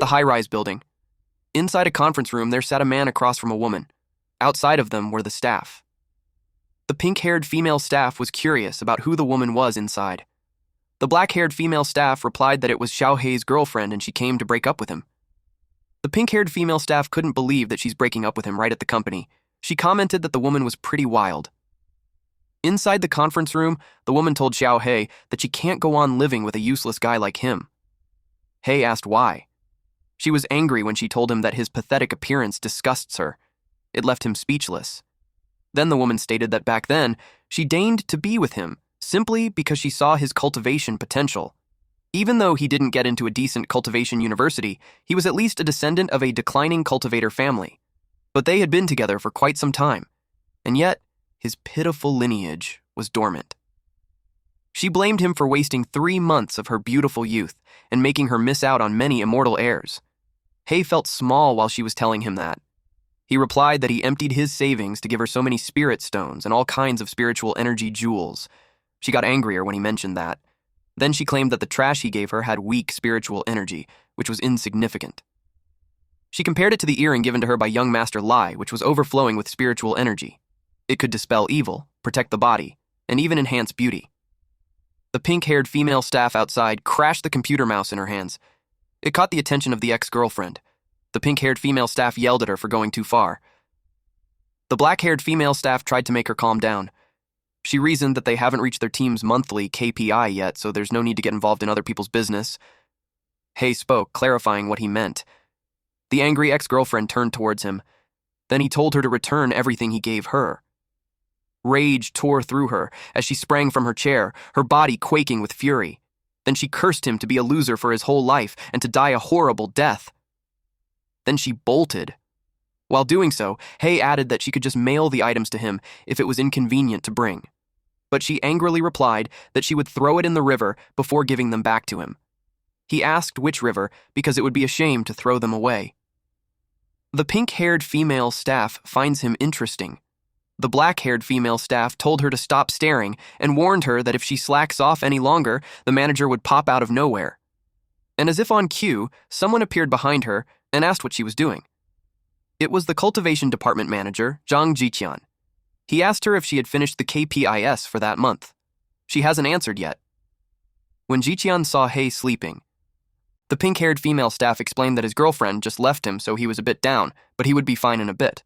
the high-rise building. Inside a conference room, there sat a man across from a woman. Outside of them were the staff. The pink-haired female staff was curious about who the woman was inside. The black-haired female staff replied that it was Xiao Hi's girlfriend and she came to break up with him. The pink-haired female staff couldn't believe that she's breaking up with him right at the company. She commented that the woman was pretty wild. Inside the conference room, the woman told Xiao Hi that she can't go on living with a useless guy like him. Hi asked why. She was angry when she told him that his pathetic appearance disgusts her. It left him speechless. Then the woman stated that back then, she deigned to be with him simply because she saw his cultivation potential. Even though he didn't get into a decent cultivation university, he was at least a descendant of a declining cultivator family. But they had been together for quite some time, and yet his pitiful lineage was dormant. She blamed him for wasting 3 months of her beautiful youth and making her miss out on many immortal heirs. Hi felt small while she was telling him that. He replied that he emptied his savings to give her so many spirit stones and all kinds of spiritual energy jewels. She got angrier when he mentioned that. Then she claimed that the trash he gave her had weak spiritual energy, which was insignificant. She compared it to the earring given to her by young Master Lai, which was overflowing with spiritual energy. It could dispel evil, protect the body, and even enhance beauty. The pink-haired female staff outside crashed the computer mouse in her hands. It caught the attention of the ex-girlfriend. The pink-haired female staff yelled at her for going too far. The black-haired female staff tried to make her calm down. She reasoned that they haven't reached their team's monthly KPI yet, so there's no need to get involved in other people's business. Hi spoke, clarifying what he meant. The angry ex-girlfriend turned towards him. Then he told her to return everything he gave her. Rage tore through her as she sprang from her chair, her body quaking with fury. Then she cursed him to be a loser for his whole life and to die a horrible death. Then she bolted. While doing so, Hi added that she could just mail the items to him if it was inconvenient to bring. But she angrily replied that she would throw it in the river before giving them back to him. He asked which river because it would be a shame to throw them away. The pink-haired female staff finds him interesting. The black-haired female staff told her to stop staring and warned her that if she slacks off any longer, the manager would pop out of nowhere. And as if on cue, someone appeared behind her and asked what she was doing. It was the cultivation department manager, Zhang Jiqian. He asked her if she had finished the KPIs for that month. She hasn't answered yet. When Jiqian saw Hi sleeping, the pink-haired female staff explained that his girlfriend just left him so he was a bit down, but he would be fine in a bit.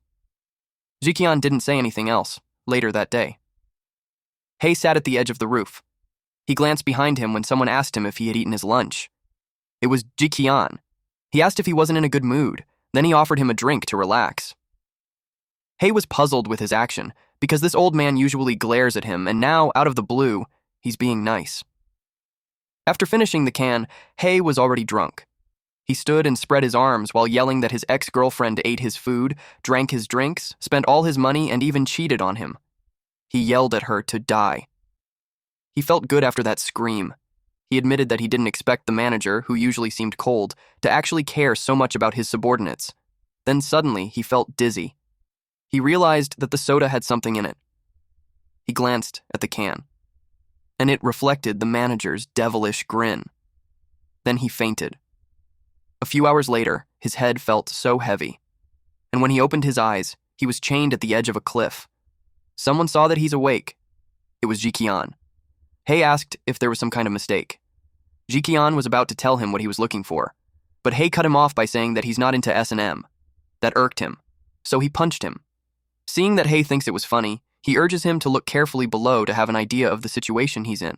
Jiqian didn't say anything else later that day. Hi sat at the edge of the roof. He glanced behind him when someone asked him if he had eaten his lunch. It was Jiqian. He asked if he wasn't in a good mood. Then he offered him a drink to relax. Hi was puzzled with his action because this old man usually glares at him, and now, out of the blue, he's being nice. After finishing the can, Hi was already drunk. He stood and spread his arms while yelling that his ex-girlfriend ate his food, drank his drinks, spent all his money, and even cheated on him. He yelled at her to die. He felt good after that scream. He admitted that he didn't expect the manager, who usually seemed cold, to actually care so much about his subordinates. Then suddenly, he felt dizzy. He realized that the soda had something in it. He glanced at the can, and it reflected the manager's devilish grin. Then he fainted. A few hours later, his head felt so heavy, and when he opened his eyes, he was chained at the edge of a cliff. Someone saw that he's awake. It was Jiqian. Hi asked if there was some kind of mistake. Jiqian was about to tell him what he was looking for, but Hi cut him off by saying that he's not into S&M. That irked him, so he punched him. Seeing that Hi thinks it was funny, he urges him to look carefully below to have an idea of the situation he's in.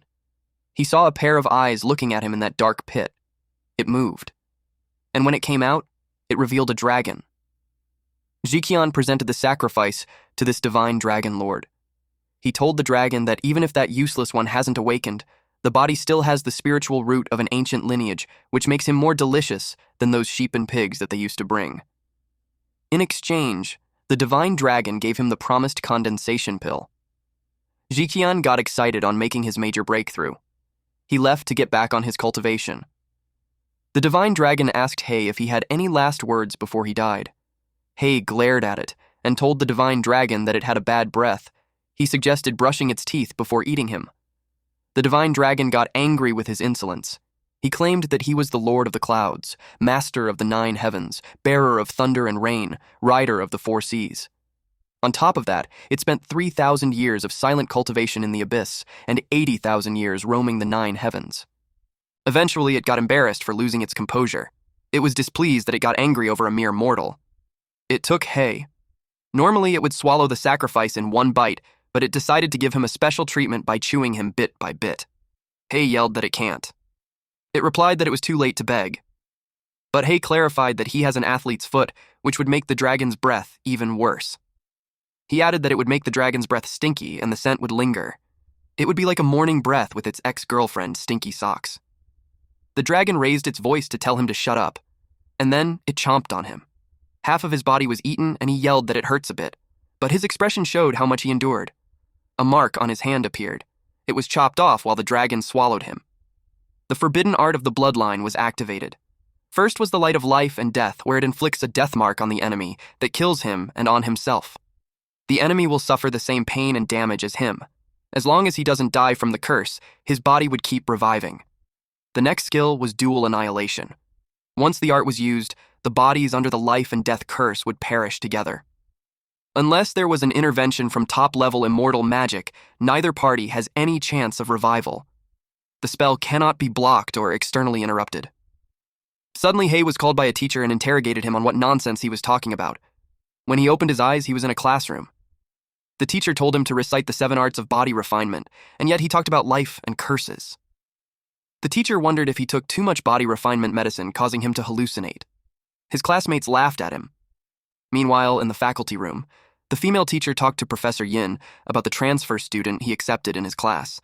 He saw a pair of eyes looking at him in that dark pit. It moved. And when it came out, it revealed a dragon. Jiqian presented the sacrifice to this divine dragon lord. He told the dragon that even if that useless one hasn't awakened, the body still has the spiritual root of an ancient lineage, which makes him more delicious than those sheep and pigs that they used to bring. In exchange, the divine dragon gave him the promised condensation pill. Jiqian got excited on making his major breakthrough. He left to get back on his cultivation. The divine dragon asked Hi if he had any last words before he died. Hi glared at it and told the divine dragon that it had a bad breath. He suggested brushing its teeth before eating him. The divine dragon got angry with his insolence. He claimed that he was the Lord of the Clouds, master of the 9 heavens, bearer of thunder and rain, rider of the 4 seas. On top of that, it spent 3,000 years of silent cultivation in the abyss and 80,000 years roaming the 9 heavens. Eventually, it got embarrassed for losing its composure. It was displeased that it got angry over a mere mortal. It took Hi. Normally, it would swallow the sacrifice in one bite, but it decided to give him a special treatment by chewing him bit by bit. Hi yelled that it can't. It replied that it was too late to beg. But Hi clarified that he has an athlete's foot, which would make the dragon's breath even worse. He added that it would make the dragon's breath stinky and the scent would linger. It would be like a morning breath with its ex-girlfriend, Stinky Socks. The dragon raised its voice to tell him to shut up, and then it chomped on him. Half of his body was eaten and he yelled that it hurts a bit, but his expression showed how much he endured. A mark on his hand appeared. It was chopped off while the dragon swallowed him. The forbidden art of the bloodline was activated. First was the light of life and death, where it inflicts a death mark on the enemy that kills him and on himself. The enemy will suffer the same pain and damage as him. As long as he doesn't die from the curse, his body would keep reviving. The next skill was dual annihilation. Once the art was used, the bodies under the life and death curse would perish together. Unless there was an intervention from top-level immortal magic, neither party has any chance of revival. The spell cannot be blocked or externally interrupted. Suddenly, Hi was called by a teacher and interrogated him on what nonsense he was talking about. When he opened his eyes, he was in a classroom. The teacher told him to recite the 7 arts of body refinement, and yet he talked about life and curses. The teacher wondered if he took too much body refinement medicine, causing him to hallucinate. His classmates laughed at him. Meanwhile, in the faculty room, the female teacher talked to Professor Yin about the transfer student he accepted in his class.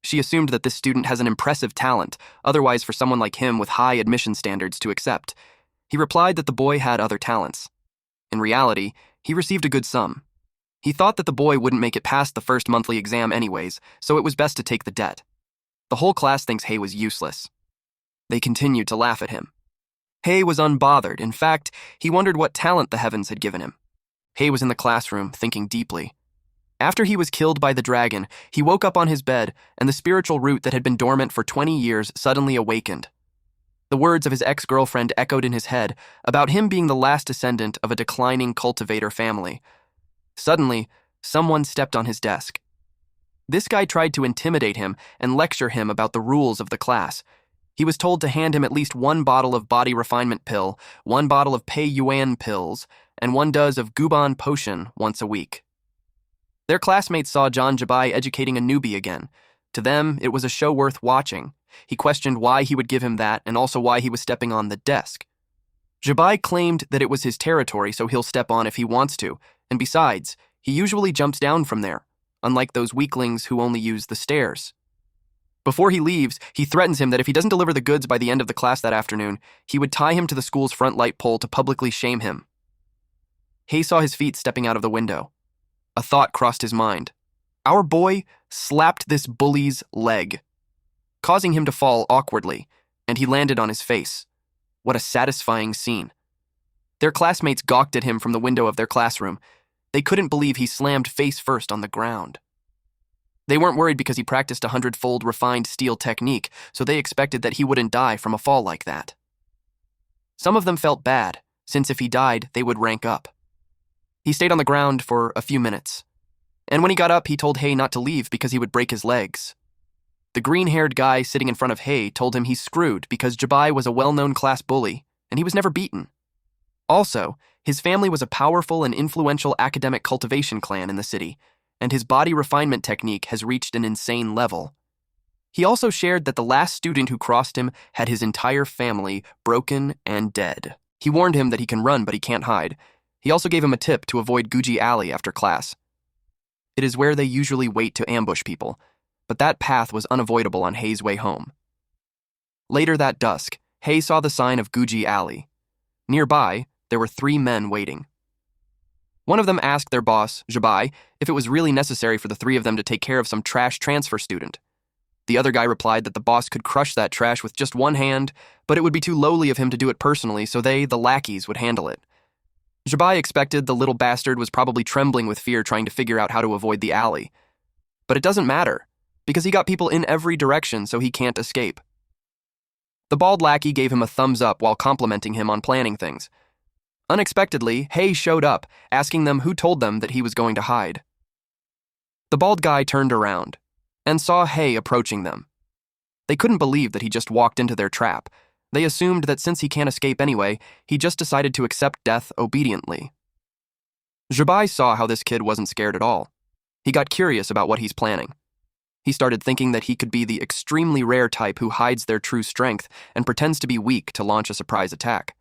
She assumed that this student has an impressive talent, otherwise for someone like him with high admission standards to accept. He replied that the boy had other talents. In reality, he received a good sum. He thought that the boy wouldn't make it past the first monthly exam anyways, so it was best to take the debt. The whole class thinks Hi was useless. They continued to laugh at him. Hi was unbothered. In fact, he wondered what talent the heavens had given him. Hi was in the classroom, thinking deeply. After he was killed by the dragon, he woke up on his bed, and the spiritual root that had been dormant for 20 years suddenly awakened. The words of his ex-girlfriend echoed in his head about him being the last descendant of a declining cultivator family. Suddenly, someone stepped on his desk. This guy tried to intimidate him and lecture him about the rules of the class. He was told to hand him at least 1 bottle of body refinement pill, 1 bottle of Pei Yuan pills, and 1 dose of Guban potion once a week. Their classmates saw John Zhibai educating a newbie again. To them, it was a show worth watching. He questioned why he would give him that and also why he was stepping on the desk. Zhibai claimed that it was his territory, so he'll step on if he wants to, and besides, he usually jumps down from there, unlike those weaklings who only use the stairs. Before he leaves, he threatens him that if he doesn't deliver the goods by the end of the class that afternoon, he would tie him to the school's front light pole to publicly shame him. Hi saw his feet stepping out of the window. A thought crossed his mind. Our boy slapped this bully's leg, causing him to fall awkwardly, and he landed on his face. What a satisfying scene. Their classmates gawked at him from the window of their classroom. They couldn't believe he slammed face first on the ground. They weren't worried because he practiced a 100-fold refined steel technique, so they expected that he wouldn't die from a fall like that. Some of them felt bad, since if he died, they would rank up. He stayed on the ground for a few minutes, and when he got up, he told Hi not to leave because he would break his legs. The green-haired guy sitting in front of Hi told him he's screwed because Zhibai was a well-known class bully, and he was never beaten. Also, his family was a powerful and influential academic cultivation clan in the city, and his body refinement technique has reached an insane level. He also shared that the last student who crossed him had his entire family broken and dead. He warned him that he can run but he can't hide. He also gave him a tip to avoid Guji Alley after class. It is where they usually wait to ambush people, but that path was unavoidable on Hi's way home. Later that dusk, Hi saw the sign of Guji Alley. Nearby, there were 3 men waiting. One of them asked their boss, Zhibai, if it was really necessary for the 3 of them to take care of some trash transfer student. The other guy replied that the boss could crush that trash with just 1 hand, but it would be too lowly of him to do it personally, so they, the lackeys, would handle it. Zhibai expected the little bastard was probably trembling with fear trying to figure out how to avoid the alley. But it doesn't matter, because he got people in every direction so he can't escape. The bald lackey gave him a thumbs up while complimenting him on planning things. Unexpectedly, Hay showed up, asking them who told them that he was going to hide. The bald guy turned around and saw Hay approaching them. They couldn't believe that he just walked into their trap. They assumed that since he can't escape anyway, he just decided to accept death obediently. Zhibai saw how this kid wasn't scared at all. He got curious about what he's planning. He started thinking that he could be the extremely rare type who hides their true strength and pretends to be weak to launch a surprise attack.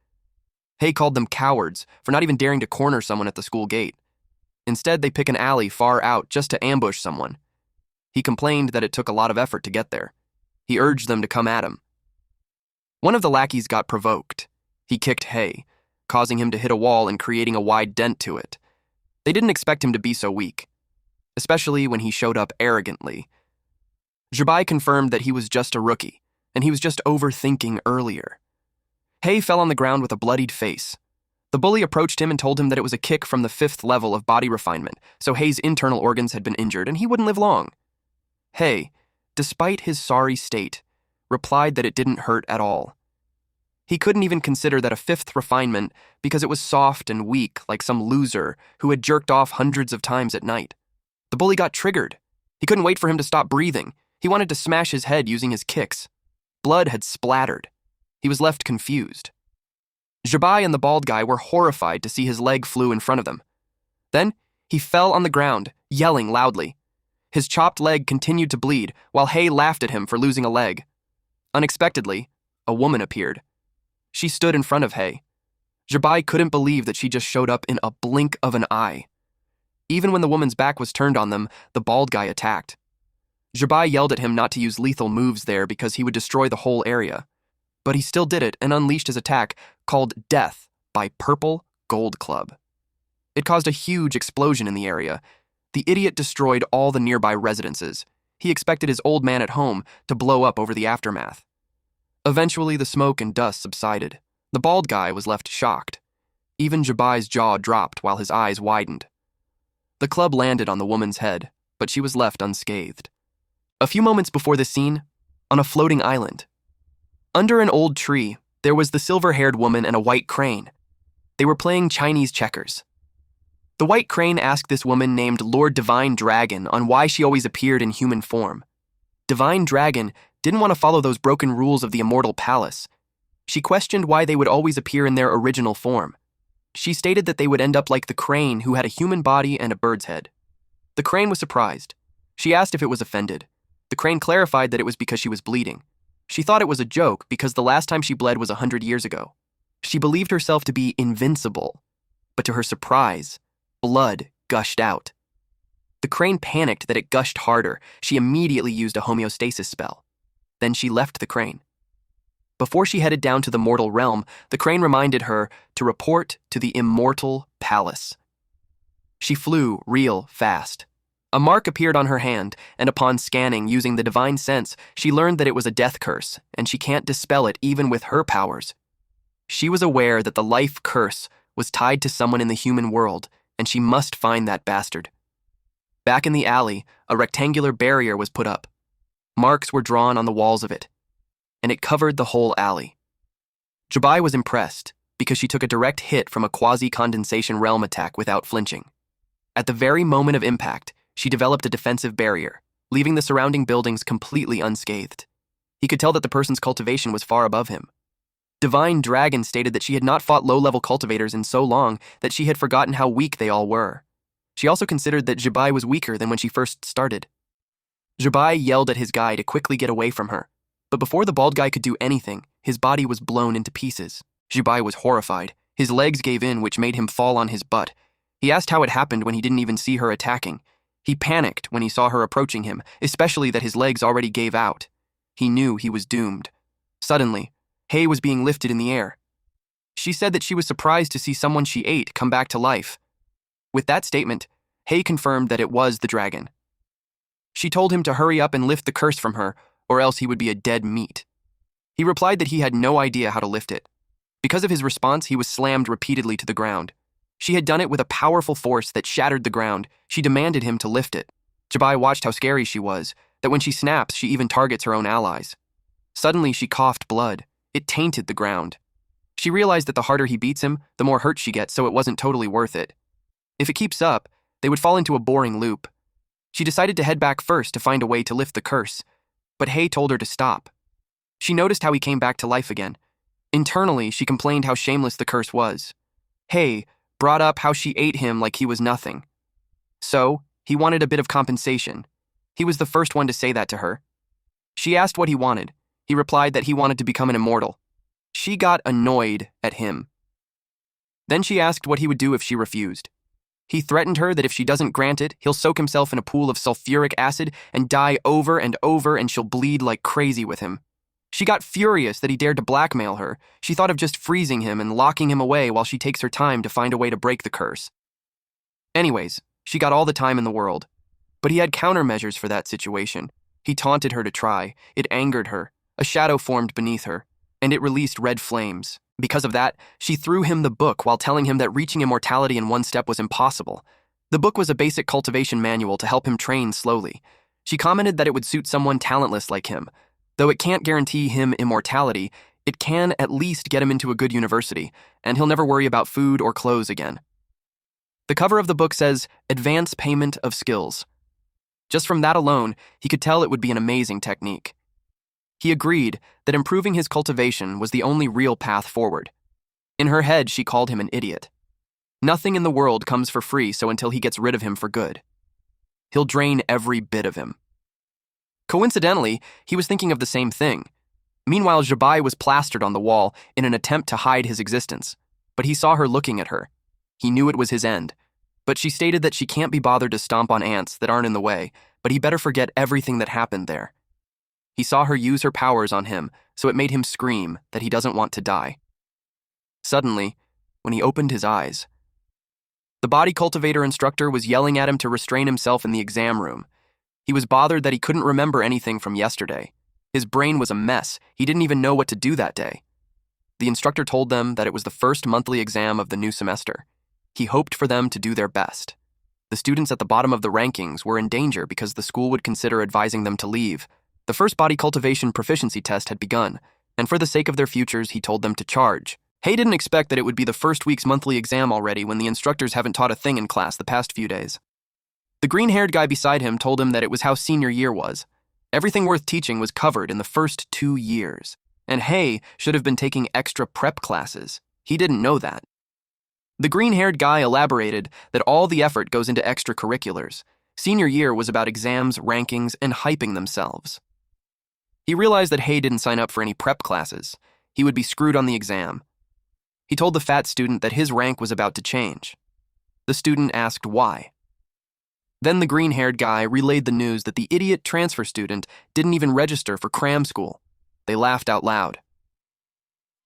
Hay called them cowards for not even daring to corner someone at the school gate. Instead, they pick an alley far out just to ambush someone. He complained that it took a lot of effort to get there. He urged them to come at him. One of the lackeys got provoked. He kicked Hay, causing him to hit a wall and creating a wide dent to it. They didn't expect him to be so weak, especially when he showed up arrogantly. Zhibai confirmed that he was just a rookie, and he was just overthinking earlier. Hay fell on the ground with a bloodied face. The bully approached him and told him that it was a kick from the 5th level of body refinement, so Hay's internal organs had been injured and he wouldn't live long. Hay, despite his sorry state, replied that it didn't hurt at all. He couldn't even consider that a 5th refinement because it was soft and weak like some loser who had jerked off hundreds of times at night. The bully got triggered. He couldn't wait for him to stop breathing. He wanted to smash his head using his kicks. Blood had splattered. He was left confused. Zhibai and the bald guy were horrified to see his leg flew in front of them. Then, he fell on the ground, yelling loudly. His chopped leg continued to bleed, while Hay laughed at him for losing a leg. Unexpectedly, a woman appeared. She stood in front of Hay. Zhibai couldn't believe that she just showed up in a blink of an eye. Even when the woman's back was turned on them, the bald guy attacked. Zhibai yelled at him not to use lethal moves there because he would destroy the whole area. But he still did it and unleashed his attack, called Death by Purple Gold Club. It caused a huge explosion in the area. The idiot destroyed all the nearby residences. He expected his old man at home to blow up over the aftermath. Eventually, the smoke and dust subsided. The bald guy was left shocked. Even Zhibai's jaw dropped while his eyes widened. The club landed on the woman's head, but she was left unscathed. A few moments before the scene, on a floating island, under an old tree, there was the silver-haired woman and a white crane. They were playing Chinese checkers. The white crane asked this woman named Lord Divine Dragon on why she always appeared in human form. Divine Dragon didn't want to follow those broken rules of the immortal palace. She questioned why they would always appear in their original form. She stated that they would end up like the crane who had a human body and a bird's head. The crane was surprised. She asked if it was offended. The crane clarified that it was because she was bleeding. She thought it was a joke because the last time she bled was 100 years ago. She believed herself to be invincible, but to her surprise, blood gushed out. The crane panicked that it gushed harder. She immediately used a homeostasis spell. Then she left the crane. Before she headed down to the mortal realm, the crane reminded her to report to the immortal palace. She flew real fast. A mark appeared on her hand, and upon scanning using the divine sense, she learned that it was a death curse, and she can't dispel it even with her powers. She was aware that the life curse was tied to someone in the human world, and she must find that bastard. Back in the alley, a rectangular barrier was put up. Marks were drawn on the walls of it, and it covered the whole alley. Zhibai was impressed because she took a direct hit from a quasi-condensation realm attack without flinching. At the very moment of impact, she developed a defensive barrier, leaving the surrounding buildings completely unscathed. He could tell that the person's cultivation was far above him. Divine Dragon stated that she had not fought low-level cultivators in so long that she had forgotten how weak they all were. She also considered that Zhibai was weaker than when she first started. Zhibai yelled at his guy to quickly get away from her, but before the bald guy could do anything, his body was blown into pieces. Zhibai was horrified. His legs gave in, which made him fall on his butt. He asked how it happened when he didn't even see her attacking. He panicked when he saw her approaching him, especially that his legs already gave out. He knew he was doomed. Suddenly, Hay was being lifted in the air. She said that she was surprised to see someone she ate come back to life. With that statement, Hay confirmed that it was the dragon. She told him to hurry up and lift the curse from her, or else he would be a dead meat. He replied that he had no idea how to lift it. Because of his response, he was slammed repeatedly to the ground. She had done it with a powerful force that shattered the ground. She demanded him to lift it. Zhibai watched how scary she was, that when she snaps, she even targets her own allies. Suddenly, she coughed blood. It tainted the ground. She realized that the harder he beats him, the more hurt she gets, so it wasn't totally worth it. If it keeps up, they would fall into a boring loop. She decided to head back first to find a way to lift the curse, but Hei told her to stop. She noticed how he came back to life again. Internally, she complained how shameless the curse was. Hei brought up how she ate him like he was nothing. So, he wanted a bit of compensation. He was the first one to say that to her. She asked what he wanted. He replied that he wanted to become an immortal. She got annoyed at him. Then she asked what he would do if she refused. He threatened her that if she doesn't grant it, he'll soak himself in a pool of sulfuric acid and die over and over, and she'll bleed like crazy with him. She got furious that he dared to blackmail her. She thought of just freezing him and locking him away while she takes her time to find a way to break the curse. Anyways, she got all the time in the world. But he had countermeasures for that situation. He taunted her to try. It angered her. A shadow formed beneath her, and it released red flames. Because of that, she threw him the book while telling him that reaching immortality in one step was impossible. The book was a basic cultivation manual to help him train slowly. She commented that it would suit someone talentless like him. Though it can't guarantee him immortality, it can at least get him into a good university, and he'll never worry about food or clothes again. The cover of the book says, "Advance Payment of Skills." Just from that alone, he could tell it would be an amazing technique. He agreed that improving his cultivation was the only real path forward. In her head, she called him an idiot. Nothing in the world comes for free, so until he gets rid of him for good, he'll drain every bit of him. Coincidentally, he was thinking of the same thing. Meanwhile, Zhibai was plastered on the wall in an attempt to hide his existence, but he saw her looking at her. He knew it was his end, but she stated that she can't be bothered to stomp on ants that aren't in the way, but he better forget everything that happened there. He saw her use her powers on him, so it made him scream that he doesn't want to die. Suddenly, when he opened his eyes, the body cultivator instructor was yelling at him to restrain himself in the exam room. He was bothered that he couldn't remember anything from yesterday. His brain was a mess. He didn't even know what to do that day. The instructor told them that it was the first monthly exam of the new semester. He hoped for them to do their best. The students at the bottom of the rankings were in danger because the school would consider advising them to leave. The first body cultivation proficiency test had begun, and for the sake of their futures, he told them to charge. Hei didn't expect that it would be the first week's monthly exam already when the instructors haven't taught a thing in class the past few days. The green-haired guy beside him told him that it was how senior year was. Everything worth teaching was covered in the first 2 years, and Hei should have been taking extra prep classes. He didn't know that. The green-haired guy elaborated that all the effort goes into extracurriculars. Senior year was about exams, rankings, and hyping themselves. He realized that Hei didn't sign up for any prep classes. He would be screwed on the exam. He told the fat student that his rank was about to change. The student asked why. Then the green-haired guy relayed the news that the idiot transfer student didn't even register for cram school. They laughed out loud.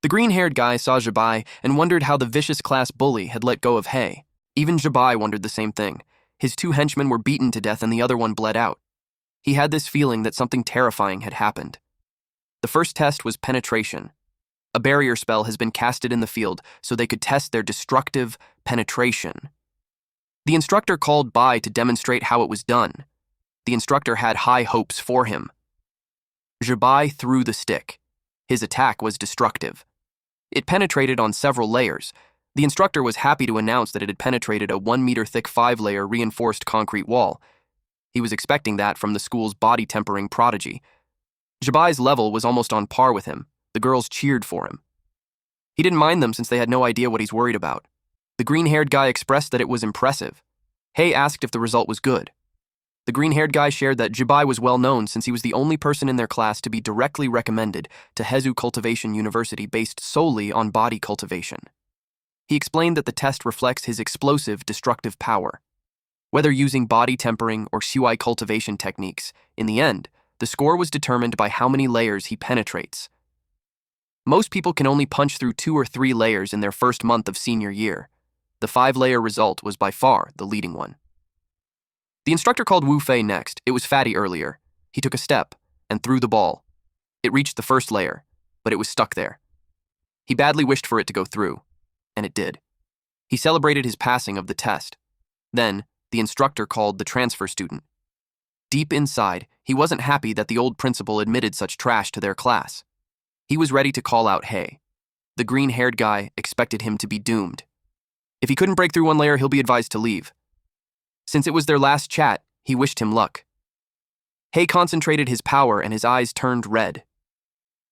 The green-haired guy saw Zhibai and wondered how the vicious class bully had let go of Hei. Even Zhibai wondered the same thing. His 2 henchmen were beaten to death and the other one bled out. He had this feeling that something terrifying had happened. The first test was penetration. A barrier spell has been casted in the field so they could test their destructive penetration. The instructor called Bai to demonstrate how it was done. The instructor had high hopes for him. Zhibai threw the stick. His attack was destructive. It penetrated on several layers. The instructor was happy to announce that it had penetrated a 1-meter-thick 5-layer reinforced concrete wall. He was expecting that from the school's body-tempering prodigy. Zhibai's level was almost on par with him. The girls cheered for him. He didn't mind them since they had no idea what he's worried about. The green-haired guy expressed that it was impressive. Hei asked if the result was good. The green-haired guy shared that Zhibai was well known since he was the only person in their class to be directly recommended to Hezu Cultivation University based solely on body cultivation. He explained that the test reflects his explosive, destructive power. Whether using body tempering or Xiao Hi cultivation techniques, in the end, the score was determined by how many layers he penetrates. Most people can only punch through 2 or 3 layers in their first month of senior year. The 5-layer result was by far the leading one. The instructor called Wu Fei next. It was Fatty earlier. He took a step and threw the ball. It reached the first layer, but it was stuck there. He badly wished for it to go through, and it did. He celebrated his passing of the test. Then, the instructor called the transfer student. Deep inside, he wasn't happy that the old principal admitted such trash to their class. He was ready to call out Hey. The green-haired guy expected him to be doomed. If he couldn't break through one layer, he'll be advised to leave. Since it was their last chat, he wished him luck. Hey concentrated his power and his eyes turned red.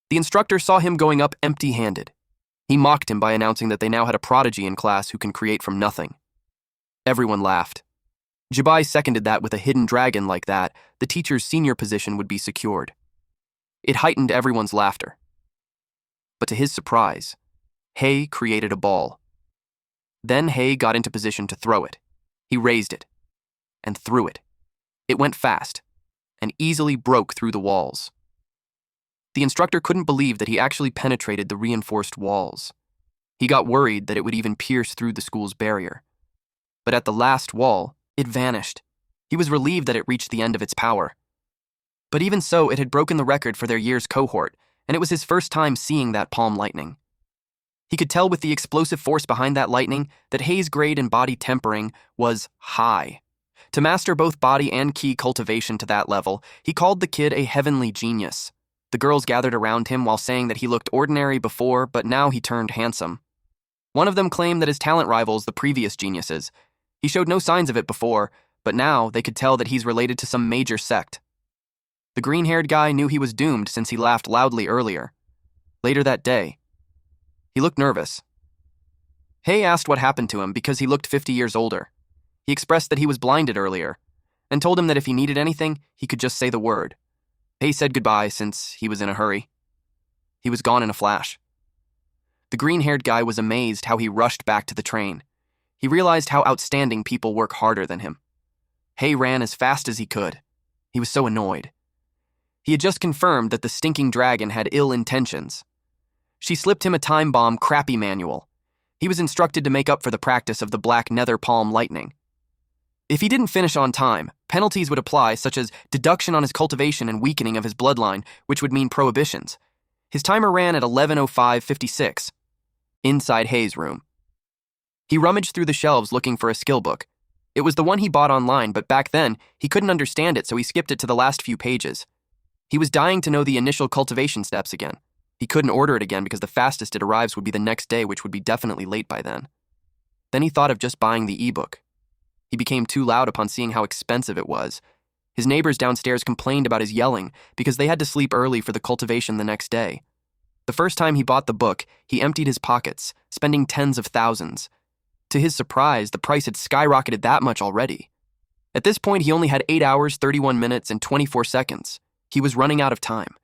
The instructor saw him going up empty-handed. He mocked him by announcing that they now had a prodigy in class who can create from nothing. Everyone laughed. Zhibai seconded that with a hidden dragon like that, the teacher's senior position would be secured. It heightened everyone's laughter. But to his surprise, Hey created a ball. Then Hey got into position to throw it. He raised it and threw it. It went fast and easily broke through the walls. The instructor couldn't believe that he actually penetrated the reinforced walls. He got worried that it would even pierce through the school's barrier. But at the last wall, it vanished. He was relieved that it reached the end of its power. But even so, it had broken the record for their year's cohort, and it was his first time seeing that palm lightning. He could tell with the explosive force behind that lightning that Hei's grade in body tempering was high. To master both body and ki cultivation to that level, he called the kid a heavenly genius. The girls gathered around him while saying that he looked ordinary before, but now he turned handsome. One of them claimed that his talent rivals the previous geniuses. He showed no signs of it before, but now they could tell that he's related to some major sect. The green-haired guy knew he was doomed since he laughed loudly earlier. Later that day, he looked nervous. Hey asked what happened to him because he looked 50 years older. He expressed that he was blinded earlier, and told him that if he needed anything, he could just say the word. Hey said goodbye since he was in a hurry. He was gone in a flash. The green-haired guy was amazed how he rushed back to the train. He realized how outstanding people work harder than him. Hey ran as fast as he could. He was so annoyed. He had just confirmed that the stinking dragon had ill intentions. She slipped him a time bomb crappy manual. He was instructed to make up for the practice of the black nether palm lightning. If he didn't finish on time, penalties would apply, such as deduction on his cultivation and weakening of his bloodline, which would mean prohibitions. His timer ran at 11:05:56. Inside Hei's room. He rummaged through the shelves looking for a skill book. It was the one he bought online, but back then, he couldn't understand it, so he skipped it to the last few pages. He was dying to know the initial cultivation steps again. He couldn't order it again because the fastest it arrives would be the next day, which would be definitely late by then. Then he thought of just buying the ebook. He became too loud upon seeing how expensive it was. His neighbors downstairs complained about his yelling because they had to sleep early for the cultivation the next day. The first time he bought the book, he emptied his pockets, spending tens of thousands. To his surprise, the price had skyrocketed that much already. At this point, he only had 8 hours, 31 minutes, and 24 seconds. He was running out of time.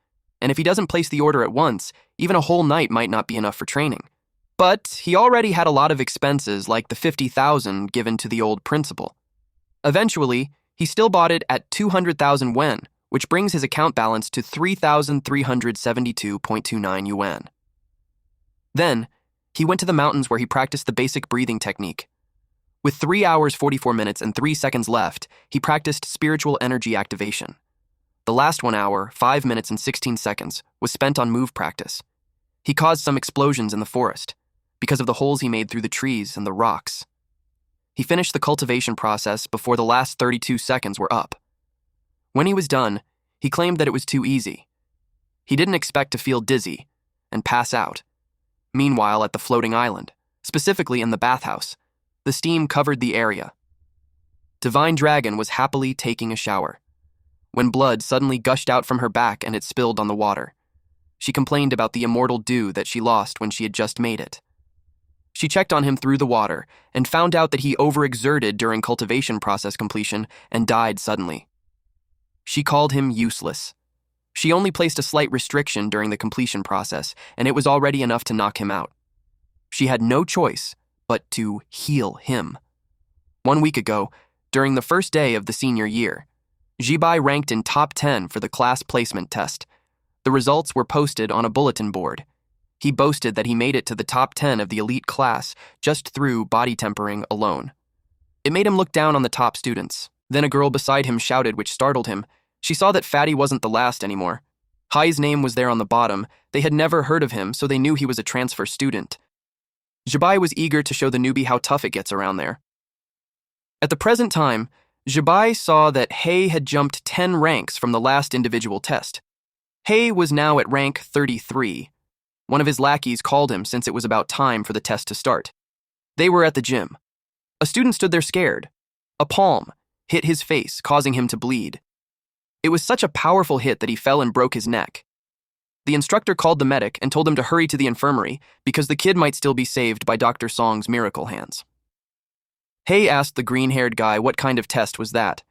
And if he doesn't place the order at once, even a whole night might not be enough for training. But he already had a lot of expenses like the 50,000 given to the old principal. Eventually, he still bought it at 200,000 wen, which brings his account balance to 3,372.29 yuan. Then, he went to the mountains where he practiced the basic breathing technique. With 3 hours, 44 minutes, and 3 seconds left, he practiced spiritual energy activation. The last 1 hour, 5 minutes, and 16 seconds was spent on move practice. He caused some explosions in the forest because of the holes he made through the trees and the rocks. He finished the cultivation process before the last 32 seconds were up. When he was done, he claimed that it was too easy. He didn't expect to feel dizzy and pass out. Meanwhile, at the floating island, specifically in the bathhouse, the steam covered the area. Divine Dragon was happily taking a shower when blood suddenly gushed out from her back and it spilled on the water. She complained about the immortal dew that she lost when she had just made it. She checked on him through the water and found out that he overexerted during cultivation process completion and died suddenly. She called him useless. She only placed a slight restriction during the completion process, and it was already enough to knock him out. She had no choice but to heal him. 1 week ago, during the first day of the senior year, Zhibai ranked in top 10 for the class placement test. The results were posted on a bulletin board. He boasted that he made it to the top 10 of the elite class just through body tempering alone. It made him look down on the top students. Then a girl beside him shouted, which startled him. She saw that Fatty wasn't the last anymore. Hi's name was there on the bottom. They had never heard of him, so they knew he was a transfer student. Zhibai was eager to show the newbie how tough it gets around there. At the present time, Zhibai saw that Hei had jumped 10 ranks from the last individual test. Hei was now at rank 33, One of his lackeys called him since it was about time for the test to start. They were at the gym. A student stood there scared. A palm hit his face, causing him to bleed. It was such a powerful hit that he fell and broke his neck. The instructor called the medic and told him to hurry to the infirmary because the kid might still be saved by Dr. Song's miracle hands. Hei asked the green-haired guy what kind of test was that.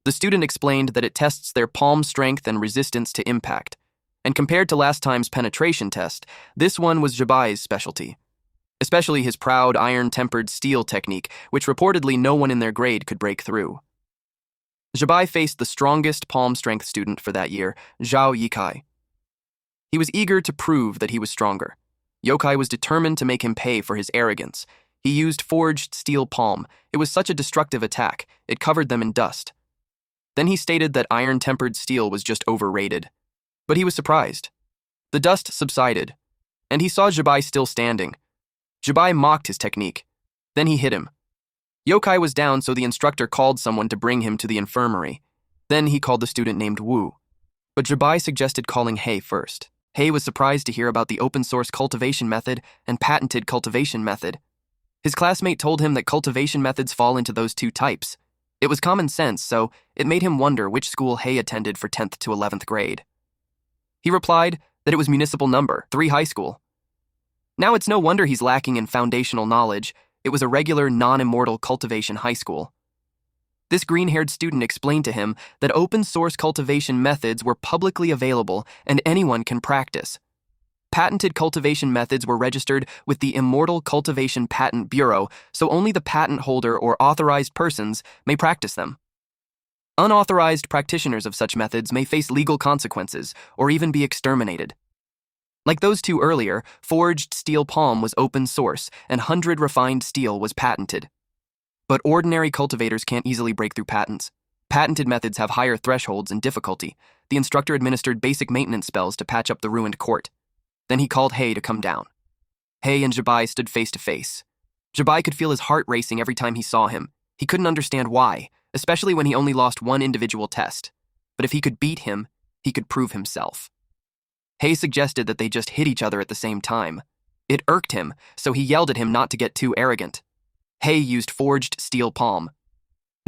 The student explained that it tests their palm strength and resistance to impact. And compared to last time's penetration test, this one was Zhibai's specialty. Especially his proud iron-tempered steel technique, which reportedly no one in their grade could break through. Zhibai faced the strongest palm strength student for that year, Xiao Hi. He was eager to prove that he was stronger. Yokai was determined to make him pay for his arrogance. He used forged steel palm. It was such a destructive attack, it covered them in dust. Then he stated that iron-tempered steel was just overrated. But he was surprised. The dust subsided, and he saw Zhibai still standing. Zhibai mocked his technique. Then he hit him. Yokai was down, so the instructor called someone to bring him to the infirmary. Then he called the student named Wu. But Zhibai suggested calling Hei first. Hei was surprised to hear about the open-source cultivation method and patented cultivation method. His classmate told him that cultivation methods fall into those two types. It was common sense, so it made him wonder which school Hei attended for 10th to 11th grade. He replied that it was Municipal Number 3 High School. Now it's no wonder he's lacking in foundational knowledge. It was a regular, non-immortal cultivation high school. This green-haired student explained to him that open-source cultivation methods were publicly available and anyone can practice. Patented cultivation methods were registered with the Immortal Cultivation Patent Bureau, so only the patent holder or authorized persons may practice them. Unauthorized practitioners of such methods may face legal consequences or even be exterminated. Like those two earlier, forged steel palm was open source and 100 refined steel was patented. But ordinary cultivators can't easily break through patents. Patented methods have higher thresholds and difficulty. The instructor administered basic maintenance spells to patch up the ruined court. Then he called Hei to come down. Hei and Zhibai stood face to face. Zhibai could feel his heart racing every time he saw him. He couldn't understand why, especially when he only lost one individual test. But if he could beat him, he could prove himself. Hei suggested that they just hit each other at the same time. It irked him, so he yelled at him not to get too arrogant. Hei used forged steel palm.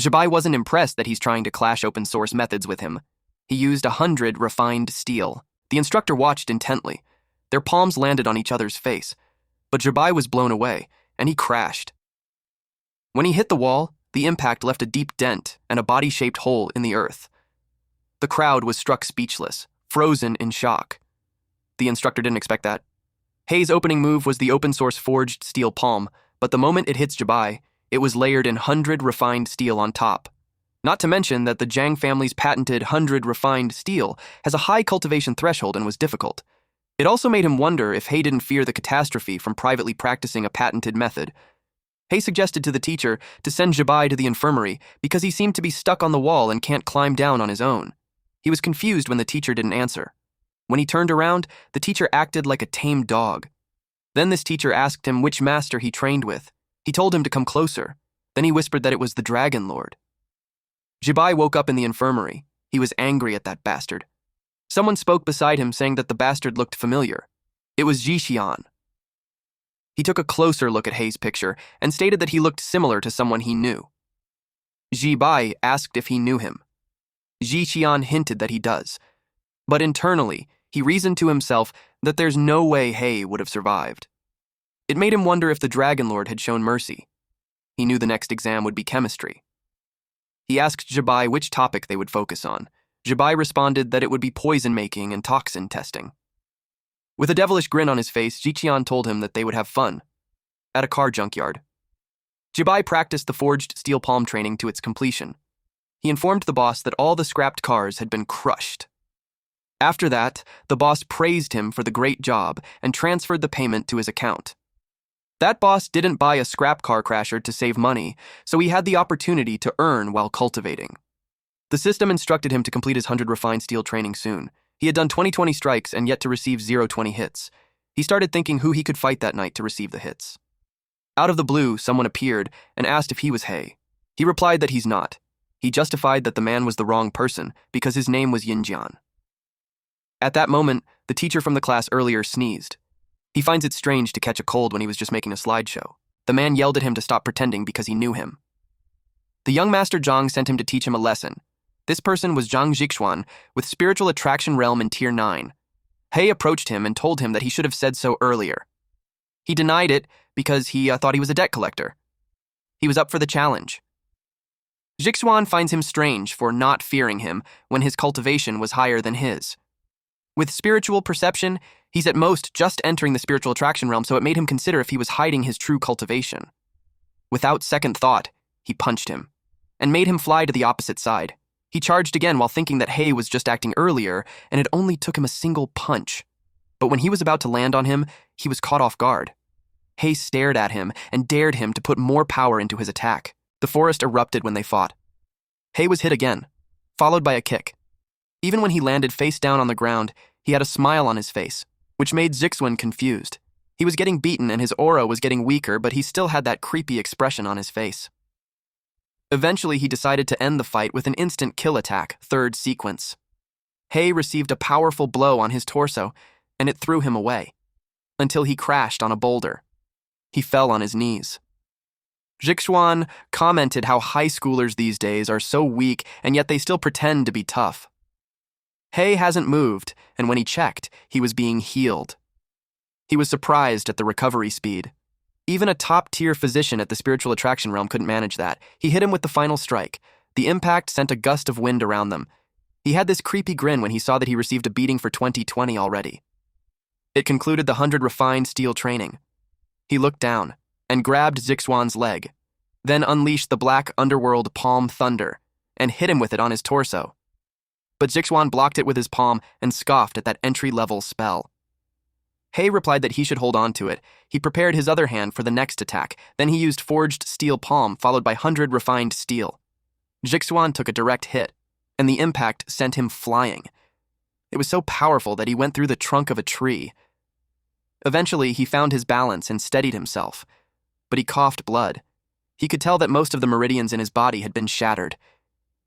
Zhibai wasn't impressed that he's trying to clash open-source methods with him. He used 100 refined steel. The instructor watched intently. Their palms landed on each other's face. But Zhibai was blown away, and he crashed. When he hit the wall, the impact left a deep dent and a body-shaped hole in the earth. The crowd was struck speechless, frozen in shock. The instructor didn't expect that. Hei's opening move was the open-source forged steel palm, but the moment it hits Zhibai, it was layered in 100 refined steel on top. Not to mention that the Zhang family's patented 100 refined steel has a high cultivation threshold and was difficult. It also made him wonder if Hei didn't fear the catastrophe from privately practicing a patented method. Hei suggested to the teacher to send Zhibai to the infirmary because he seemed to be stuck on the wall and can't climb down on his own. He was confused when the teacher didn't answer. When he turned around, the teacher acted like a tame dog. Then this teacher asked him which master he trained with. He told him to come closer. Then he whispered that it was the Dragon Lord. Zhibai woke up in the infirmary. He was angry at that bastard. Someone spoke beside him saying that the bastard looked familiar. It was Zhixian. He took a closer look at Hei's picture and stated that he looked similar to someone he knew. Zhibai asked if he knew him. Zhixian hinted that he does. But internally, he reasoned to himself that there's no way Hei would have survived. It made him wonder if the Dragon Lord had shown mercy. He knew the next exam would be chemistry. He asked Zhibai which topic they would focus on. Zhibai responded that it would be poison-making and toxin testing. With a devilish grin on his face, Zhixian told him that they would have fun at a car junkyard. Zhibai practiced the forged steel palm training to its completion. He informed the boss that all the scrapped cars had been crushed. After that, the boss praised him for the great job and transferred the payment to his account. That boss didn't buy a scrap car crasher to save money, so he had the opportunity to earn while cultivating. The system instructed him to complete his 100 refined steel training soon. He had done 20 strikes and yet to receive 0-20 hits. He started thinking who he could fight that night to receive the hits. Out of the blue, someone appeared and asked if he was Hei. He replied that he's not. He justified that the man was the wrong person because his name was Yinjian. At that moment, the teacher from the class earlier sneezed. He finds it strange to catch a cold when he was just making a slideshow. The man yelled at him to stop pretending because he knew him. The young master Zhang sent him to teach him a lesson. This person was Zhang Zhixuan, with Spiritual Attraction Realm in Tier 9. He approached him and told him that he should have said so earlier. He denied it because he thought he was a debt collector. He was up for the challenge. Zhixuan finds him strange for not fearing him when his cultivation was higher than his. With spiritual perception, he's at most just entering the spiritual attraction realm, so it made him consider if he was hiding his true cultivation. Without second thought, he punched him and made him fly to the opposite side. He charged again while thinking that He was just acting earlier, and it only took him a single punch. But when he was about to land on him, he was caught off guard. He stared at him and dared him to put more power into his attack. The forest erupted when they fought. He was hit again, followed by a kick. Even when he landed face down on the ground, he had a smile on his face, which made Zhixuan confused. He was getting beaten and his aura was getting weaker, but he still had that creepy expression on his face. Eventually, he decided to end the fight with an instant kill attack, third sequence. He received a powerful blow on his torso, and it threw him away, until he crashed on a boulder. He fell on his knees. Zhixuan commented how high schoolers these days are so weak, and yet they still pretend to be tough. He hasn't moved, and when he checked, he was being healed. He was surprised at the recovery speed. Even a top-tier physician at the spiritual attraction realm couldn't manage that. He hit him with the final strike. The impact sent a gust of wind around them. He had this creepy grin when he saw that he received a beating for 2020 already. It concluded the 100 refined steel training. He looked down and grabbed Zhixuan's leg, then unleashed the black underworld palm thunder and hit him with it on his torso. But Zhixuan blocked it with his palm and scoffed at that entry-level spell. He replied that he should hold on to it. He prepared his other hand for the next attack. Then he used forged steel palm, followed by 100 refined steel. Zhixuan took a direct hit, and the impact sent him flying. It was so powerful that he went through the trunk of a tree. Eventually, he found his balance and steadied himself, but he coughed blood. He could tell that most of the meridians in his body had been shattered.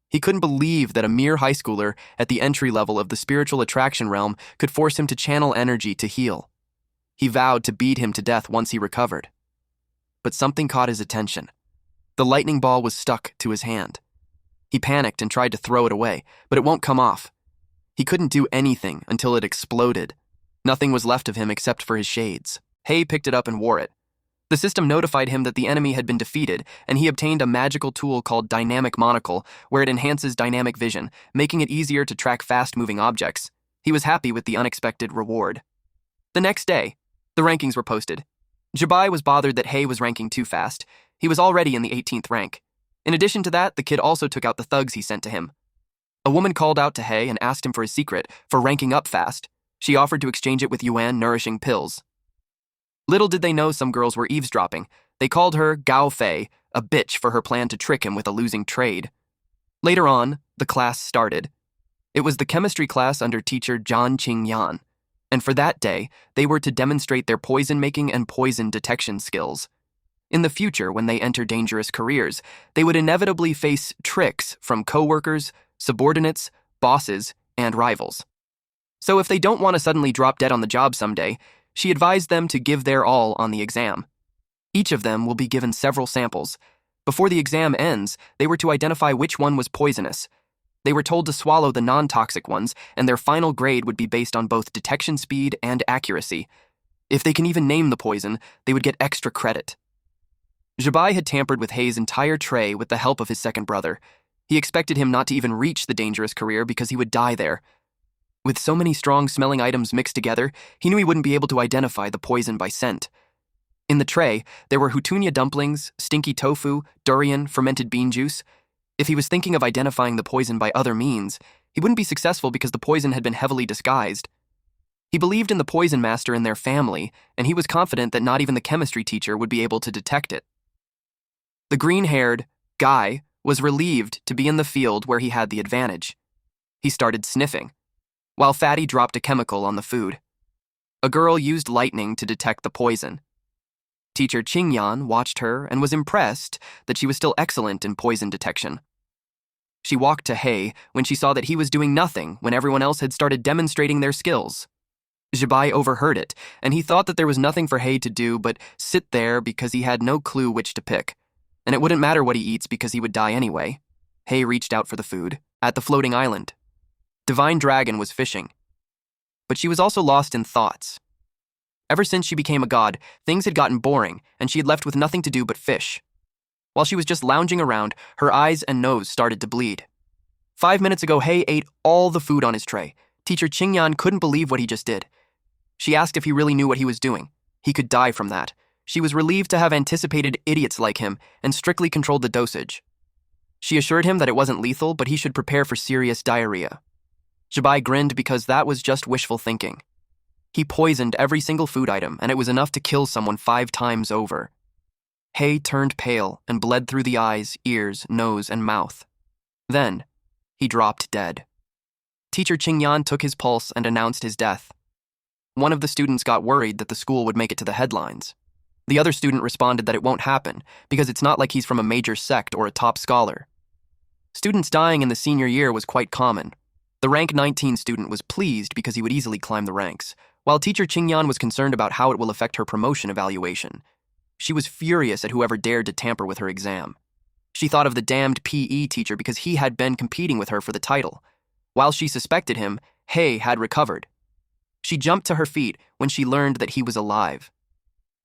He couldn't believe that a mere high schooler at the entry level of the spiritual attraction realm could force him to channel energy to heal. He vowed to beat him to death once he recovered. But something caught his attention. The lightning ball was stuck to his hand. He panicked and tried to throw it away, but it won't come off. He couldn't do anything until it exploded. Nothing was left of him except for his shades. He picked it up and wore it. The system notified him that the enemy had been defeated, and he obtained a magical tool called Dynamic Monocle, where it enhances dynamic vision, making it easier to track fast-moving objects. He was happy with the unexpected reward. The next day, the rankings were posted. Zhibai was bothered that He was ranking too fast. He was already in the 18th rank. In addition to that, the kid also took out the thugs he sent to him. A woman called out to He and asked him for his secret for ranking up fast. She offered to exchange it with Yuan nourishing pills. Little did they know some girls were eavesdropping. They called her Gao Fei, a bitch for her plan to trick him with a losing trade. Later on, the class started. It was the chemistry class under teacher Zhan Qingyan, and for that day, they were to demonstrate their poison-making and poison detection skills. In the future, when they enter dangerous careers, they would inevitably face tricks from coworkers, subordinates, bosses, and rivals. So if they don't want to suddenly drop dead on the job someday, she advised them to give their all on the exam. Each of them will be given several samples. Before the exam ends, they were to identify which one was poisonous. They were told to swallow the non-toxic ones, and their final grade would be based on both detection speed and accuracy. If they can even name the poison, they would get extra credit. Zhibai had tampered with He's entire tray with the help of his second brother. He expected him not to even reach the dangerous career because he would die there. With so many strong-smelling items mixed together, he knew he wouldn't be able to identify the poison by scent. In the tray, there were hutunia dumplings, stinky tofu, durian, fermented bean juice. If he was thinking of identifying the poison by other means, he wouldn't be successful because the poison had been heavily disguised. He believed in the poison master and their family, and he was confident that not even the chemistry teacher would be able to detect it. The green-haired guy was relieved to be in the field where he had the advantage. He started sniffing, while Fatty dropped a chemical on the food. A girl used lightning to detect the poison. Teacher Qingyan watched her and was impressed that she was still excellent in poison detection. She walked to He when she saw that he was doing nothing when everyone else had started demonstrating their skills. Zhibai overheard it, and he thought that there was nothing for He to do but sit there because he had no clue which to pick. And it wouldn't matter what he eats because he would die anyway. He reached out for the food at the floating island. Divine Dragon was fishing. But she was also lost in thoughts. Ever since she became a god, things had gotten boring, and she had left with nothing to do but fish. While she was just lounging around, her eyes and nose started to bleed. 5 minutes ago, He ate all the food on his tray. Teacher Qingyan couldn't believe what he just did. She asked if he really knew what he was doing. He could die from that. She was relieved to have anticipated idiots like him and strictly controlled the dosage. She assured him that it wasn't lethal, but he should prepare for serious diarrhea. Zhibai grinned because that was just wishful thinking. He poisoned every single food item, and it was enough to kill someone 5 times over. He turned pale and bled through the eyes, ears, nose, and mouth. Then, he dropped dead. Teacher Qingyan took his pulse and announced his death. One of the students got worried that the school would make it to the headlines. The other student responded that it won't happen because it's not like he's from a major sect or a top scholar. Students dying in the senior year was quite common. The rank 19 student was pleased because he would easily climb the ranks, while teacher Qingyan was concerned about how it will affect her promotion evaluation. She was furious at whoever dared to tamper with her exam. She thought of the damned PE teacher because he had been competing with her for the title. While she suspected him, He had recovered. She jumped to her feet when she learned that he was alive.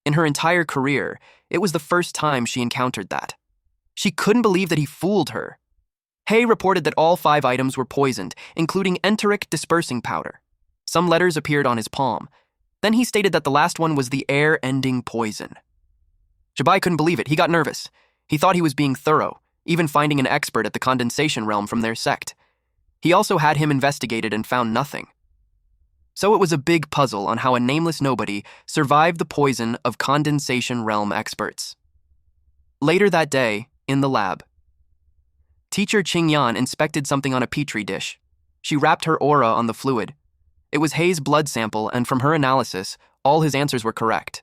In her entire career, it was the first time she encountered that. She couldn't believe that he fooled her. He reported that all 5 items were poisoned, including enteric dispersing powder. Some letters appeared on his palm. Then he stated that the last one was the air-ending poison. Zhibai couldn't believe it. He got nervous. He thought he was being thorough, even finding an expert at the Condensation realm from their sect. He also had him investigated and found nothing. So it was a big puzzle on how a nameless nobody survived the poison of Condensation realm experts. Later that day, in the lab, teacher Qingyan inspected something on a petri dish. She wrapped her aura on the fluid. It was He's blood sample, and from her analysis, all his answers were correct.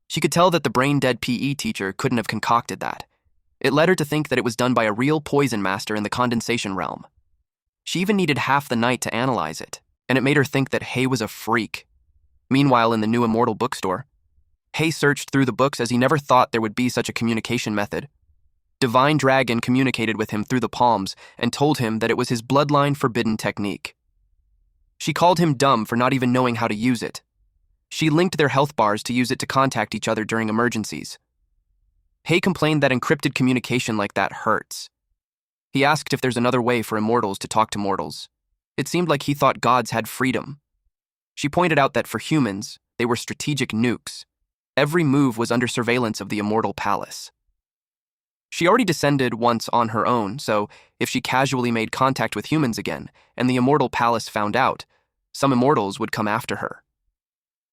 She could tell that the brain-dead PE teacher couldn't have concocted that. It led her to think that it was done by a real poison master in the Condensation realm. She even needed half the night to analyze it, and it made her think that He was a freak. Meanwhile, in the new Immortal bookstore, He searched through the books as he never thought there would be such a communication method. Divine Dragon communicated with him through the palms and told him that it was his bloodline forbidden technique. She called him dumb for not even knowing how to use it. She linked their health bars to use it to contact each other during emergencies. He complained that encrypted communication like that hurts. He asked if there's another way for immortals to talk to mortals. It seemed like he thought gods had freedom. She pointed out that for humans, they were strategic nukes. Every move was under surveillance of the Immortal Palace. She already descended once on her own, so if she casually made contact with humans again, and the Immortal Palace found out, some immortals would come after her.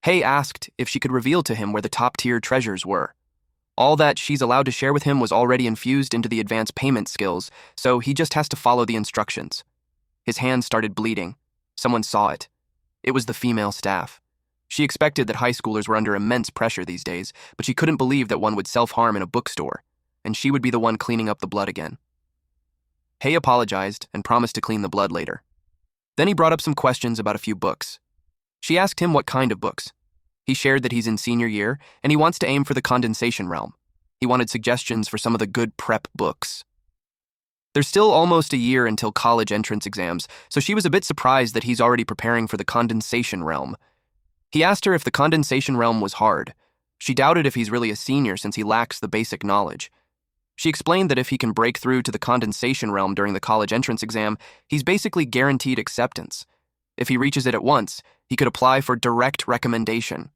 He asked if she could reveal to him where the top-tier treasures were. All that she's allowed to share with him was already infused into the advanced payment skills, so he just has to follow the instructions. His hands started bleeding. Someone saw it. It was the female staff. She expected that high schoolers were under immense pressure these days, but she couldn't believe that one would self-harm in a bookstore, and she would be the one cleaning up the blood again. He apologized and promised to clean the blood later. Then he brought up some questions about a few books. She asked him what kind of books. He shared that he's in senior year, and he wants to aim for the Condensation realm. He wanted suggestions for some of the good prep books. There's still almost a year until college entrance exams, so she was a bit surprised that he's already preparing for the Condensation realm. He asked her if the Condensation realm was hard. She doubted if he's really a senior since he lacks the basic knowledge. She explained that if he can break through to the Condensation realm during the college entrance exam, he's basically guaranteed acceptance. If he reaches it at once, he could apply for direct recommendation.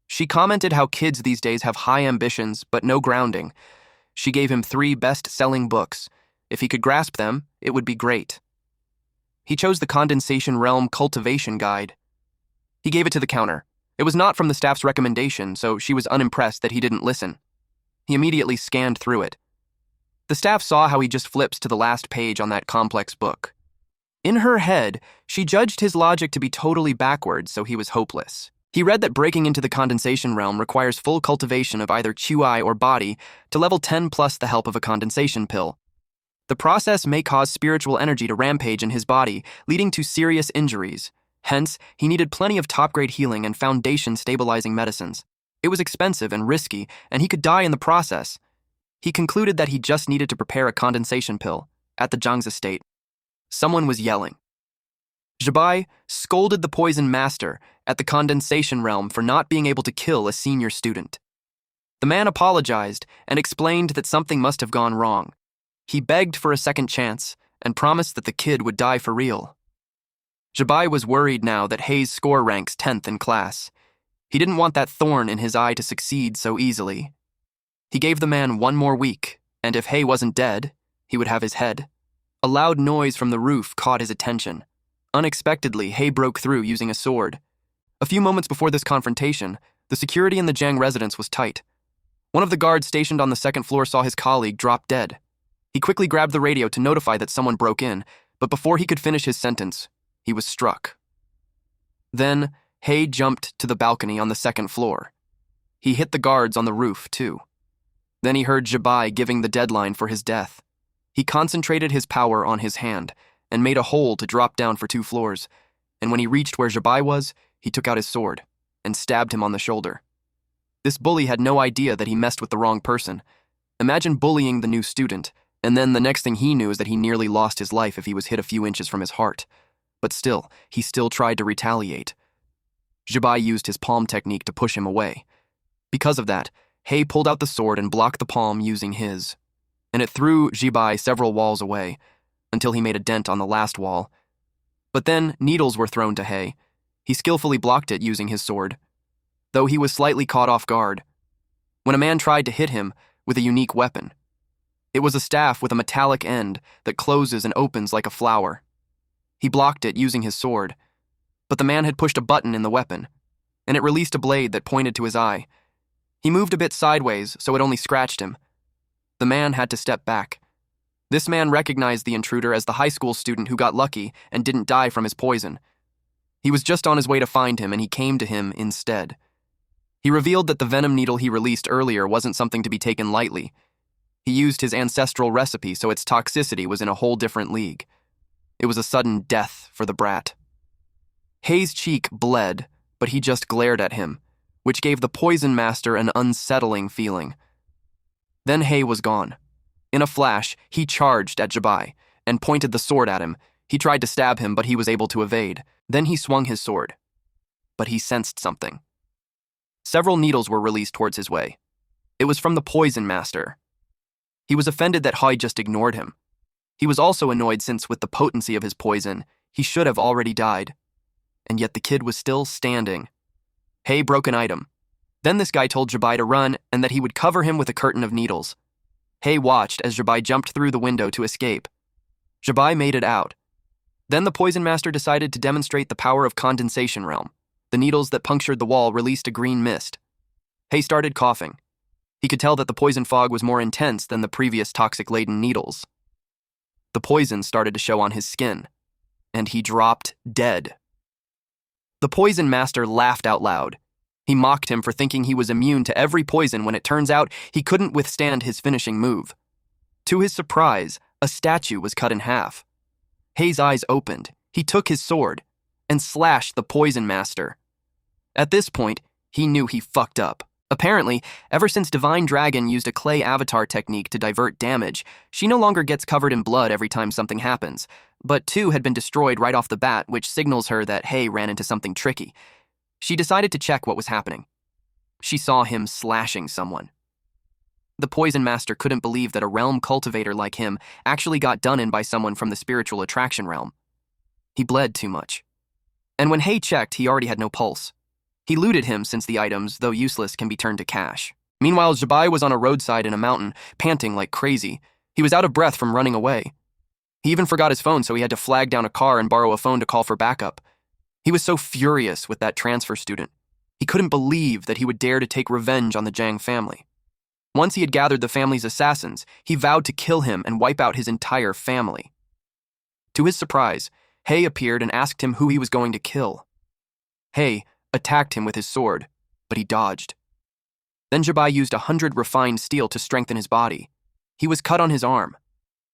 She commented how kids these days have high ambitions but no grounding. She gave him 3 best-selling books. If he could grasp them, it would be great. He chose the Condensation Realm Cultivation Guide. He gave it to the counter. It was not from the staff's recommendation, so she was unimpressed that he didn't listen. He immediately scanned through it. The staff saw how he just flips to the last page on that complex book. In her head, she judged his logic to be totally backwards, so he was hopeless. He read that breaking into the Condensation realm requires full cultivation of either Qi or body to level 10 plus the help of a condensation pill. The process may cause spiritual energy to rampage in his body, leading to serious injuries. Hence, he needed plenty of top-grade healing and foundation-stabilizing medicines. It was expensive and risky, and he could die in the process. He concluded that he just needed to prepare a condensation pill at the Zhang's estate. Someone was yelling. Zhibai scolded the poison master at the condensation realm for not being able to kill a senior student. The man apologized and explained that something must have gone wrong. He begged for a second chance and promised that the kid would die for real. Zhibai was worried now that Hei's score ranks 10th in class. He didn't want that thorn in his eye to succeed so easily. He gave the man 1 more week, and if Hei wasn't dead, he would have his head. A loud noise from the roof caught his attention. Unexpectedly, Hei broke through using a sword. A few moments before this confrontation, the security in the Zhang residence was tight. One of the guards stationed on the 2nd floor saw his colleague drop dead. He quickly grabbed the radio to notify that someone broke in, but before he could finish his sentence, he was struck. Then, Hei jumped to the balcony on the 2nd floor. He hit the guards on the roof, too. Then he heard Zhibai giving the deadline for his death. He concentrated his power on his hand and made a hole to drop down for 2 floors, and when he reached where Zhibai was, he took out his sword and stabbed him on the shoulder. This bully had no idea that he messed with the wrong person. Imagine bullying the new student, and then the next thing he knew is that he nearly lost his life if he was hit a few inches from his heart. But still, he still tried to retaliate. Zhibai used his palm technique to push him away. Because of that, Hei pulled out the sword and blocked the palm using his, and it threw Zhibai several walls away, until he made a dent on the last wall. But then needles were thrown to Hei. He skillfully blocked it using his sword, though he was slightly caught off guard when a man tried to hit him with a unique weapon. It was a staff with a metallic end that closes and opens like a flower. He blocked it using his sword, but the man had pushed a button in the weapon, and it released a blade that pointed to his eye. He moved a bit sideways, so it only scratched him. The man had to step back. This man recognized the intruder as the high school student who got lucky and didn't die from his poison. He was just on his way to find him, and he came to him instead. He revealed that the venom needle he released earlier wasn't something to be taken lightly. He used his ancestral recipe, so its toxicity was in a whole different league. It was a sudden death for the brat. Hei's cheek bled, but he just glared at him, which gave the poison master an unsettling feeling. Then Hei was gone. In a flash, he charged at Zhibai and pointed the sword at him. He tried to stab him, but he was able to evade. Then he swung his sword. But he sensed something. Several needles were released towards his way. It was from the poison master. He was offended that Hei just ignored him. He was also annoyed since, with the potency of his poison, he should have already died. And yet the kid was still standing. Hei broke an item. Then this guy told Zhibai to run and that he would cover him with a curtain of needles. Hei watched as Zhibai jumped through the window to escape. Zhibai made it out. Then the poison master decided to demonstrate the power of condensation realm. The needles that punctured the wall released a green mist. Hei started coughing. He could tell that the poison fog was more intense than the previous toxic-laden needles. The poison started to show on his skin, and he dropped dead. The poison master laughed out loud. He mocked him for thinking he was immune to every poison when it turns out he couldn't withstand his finishing move. To his surprise, a statue was cut in half. Hei's eyes opened. He took his sword and slashed the poison master. At this point, he knew he fucked up. Apparently, ever since Divine Dragon used a clay avatar technique to divert damage, she no longer gets covered in blood every time something happens. But 2 had been destroyed right off the bat, which signals her that Hei ran into something tricky. She decided to check what was happening. She saw him slashing someone. The poison master couldn't believe that a realm cultivator like him actually got done in by someone from the spiritual attraction realm. He bled too much. And when Hei checked, he already had no pulse. He looted him since the items, though useless, can be turned to cash. Meanwhile, Zhibai was on a roadside in a mountain, panting like crazy. He was out of breath from running away. He even forgot his phone, so he had to flag down a car and borrow a phone to call for backup. He was so furious with that transfer student. He couldn't believe that he would dare to take revenge on the Zhang family. Once he had gathered the family's assassins, he vowed to kill him and wipe out his entire family. To his surprise, Hei appeared and asked him who he was going to kill. Hei attacked him with his sword, but he dodged. Then Zhibai used 100 refined steel to strengthen his body. He was cut on his arm.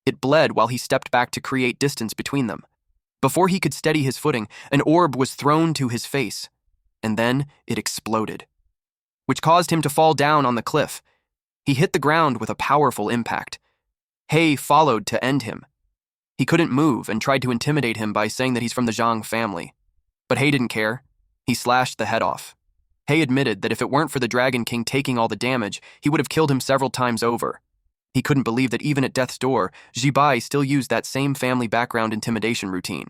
It bled while he stepped back to create distance between them. Before he could steady his footing, an orb was thrown to his face, and then it exploded, which caused him to fall down on the cliff. He hit the ground with a powerful impact. Hi followed to end him. He couldn't move and tried to intimidate him by saying that he's from the Zhang family. But Hi didn't care. He slashed the head off. Hi admitted that if it weren't for the Dragon King taking all the damage, he would have killed him several times over. He couldn't believe that even at death's door, Zhibai still used that same family background intimidation routine.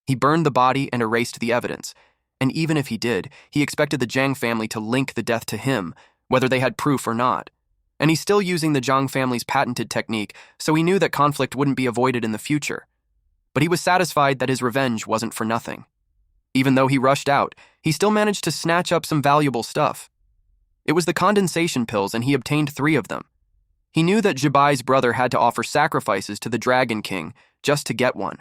He burned the body and erased the evidence, and even if he did, he expected the Zhang family to link the death to him, whether they had proof or not. And he's still using the Zhang family's patented technique, so he knew that conflict wouldn't be avoided in the future. But he was satisfied that his revenge wasn't for nothing. Even though he rushed out, he still managed to snatch up some valuable stuff. It was the condensation pills, and he obtained 3 of them. He knew that Zhibai's brother had to offer sacrifices to the Dragon King just to get one.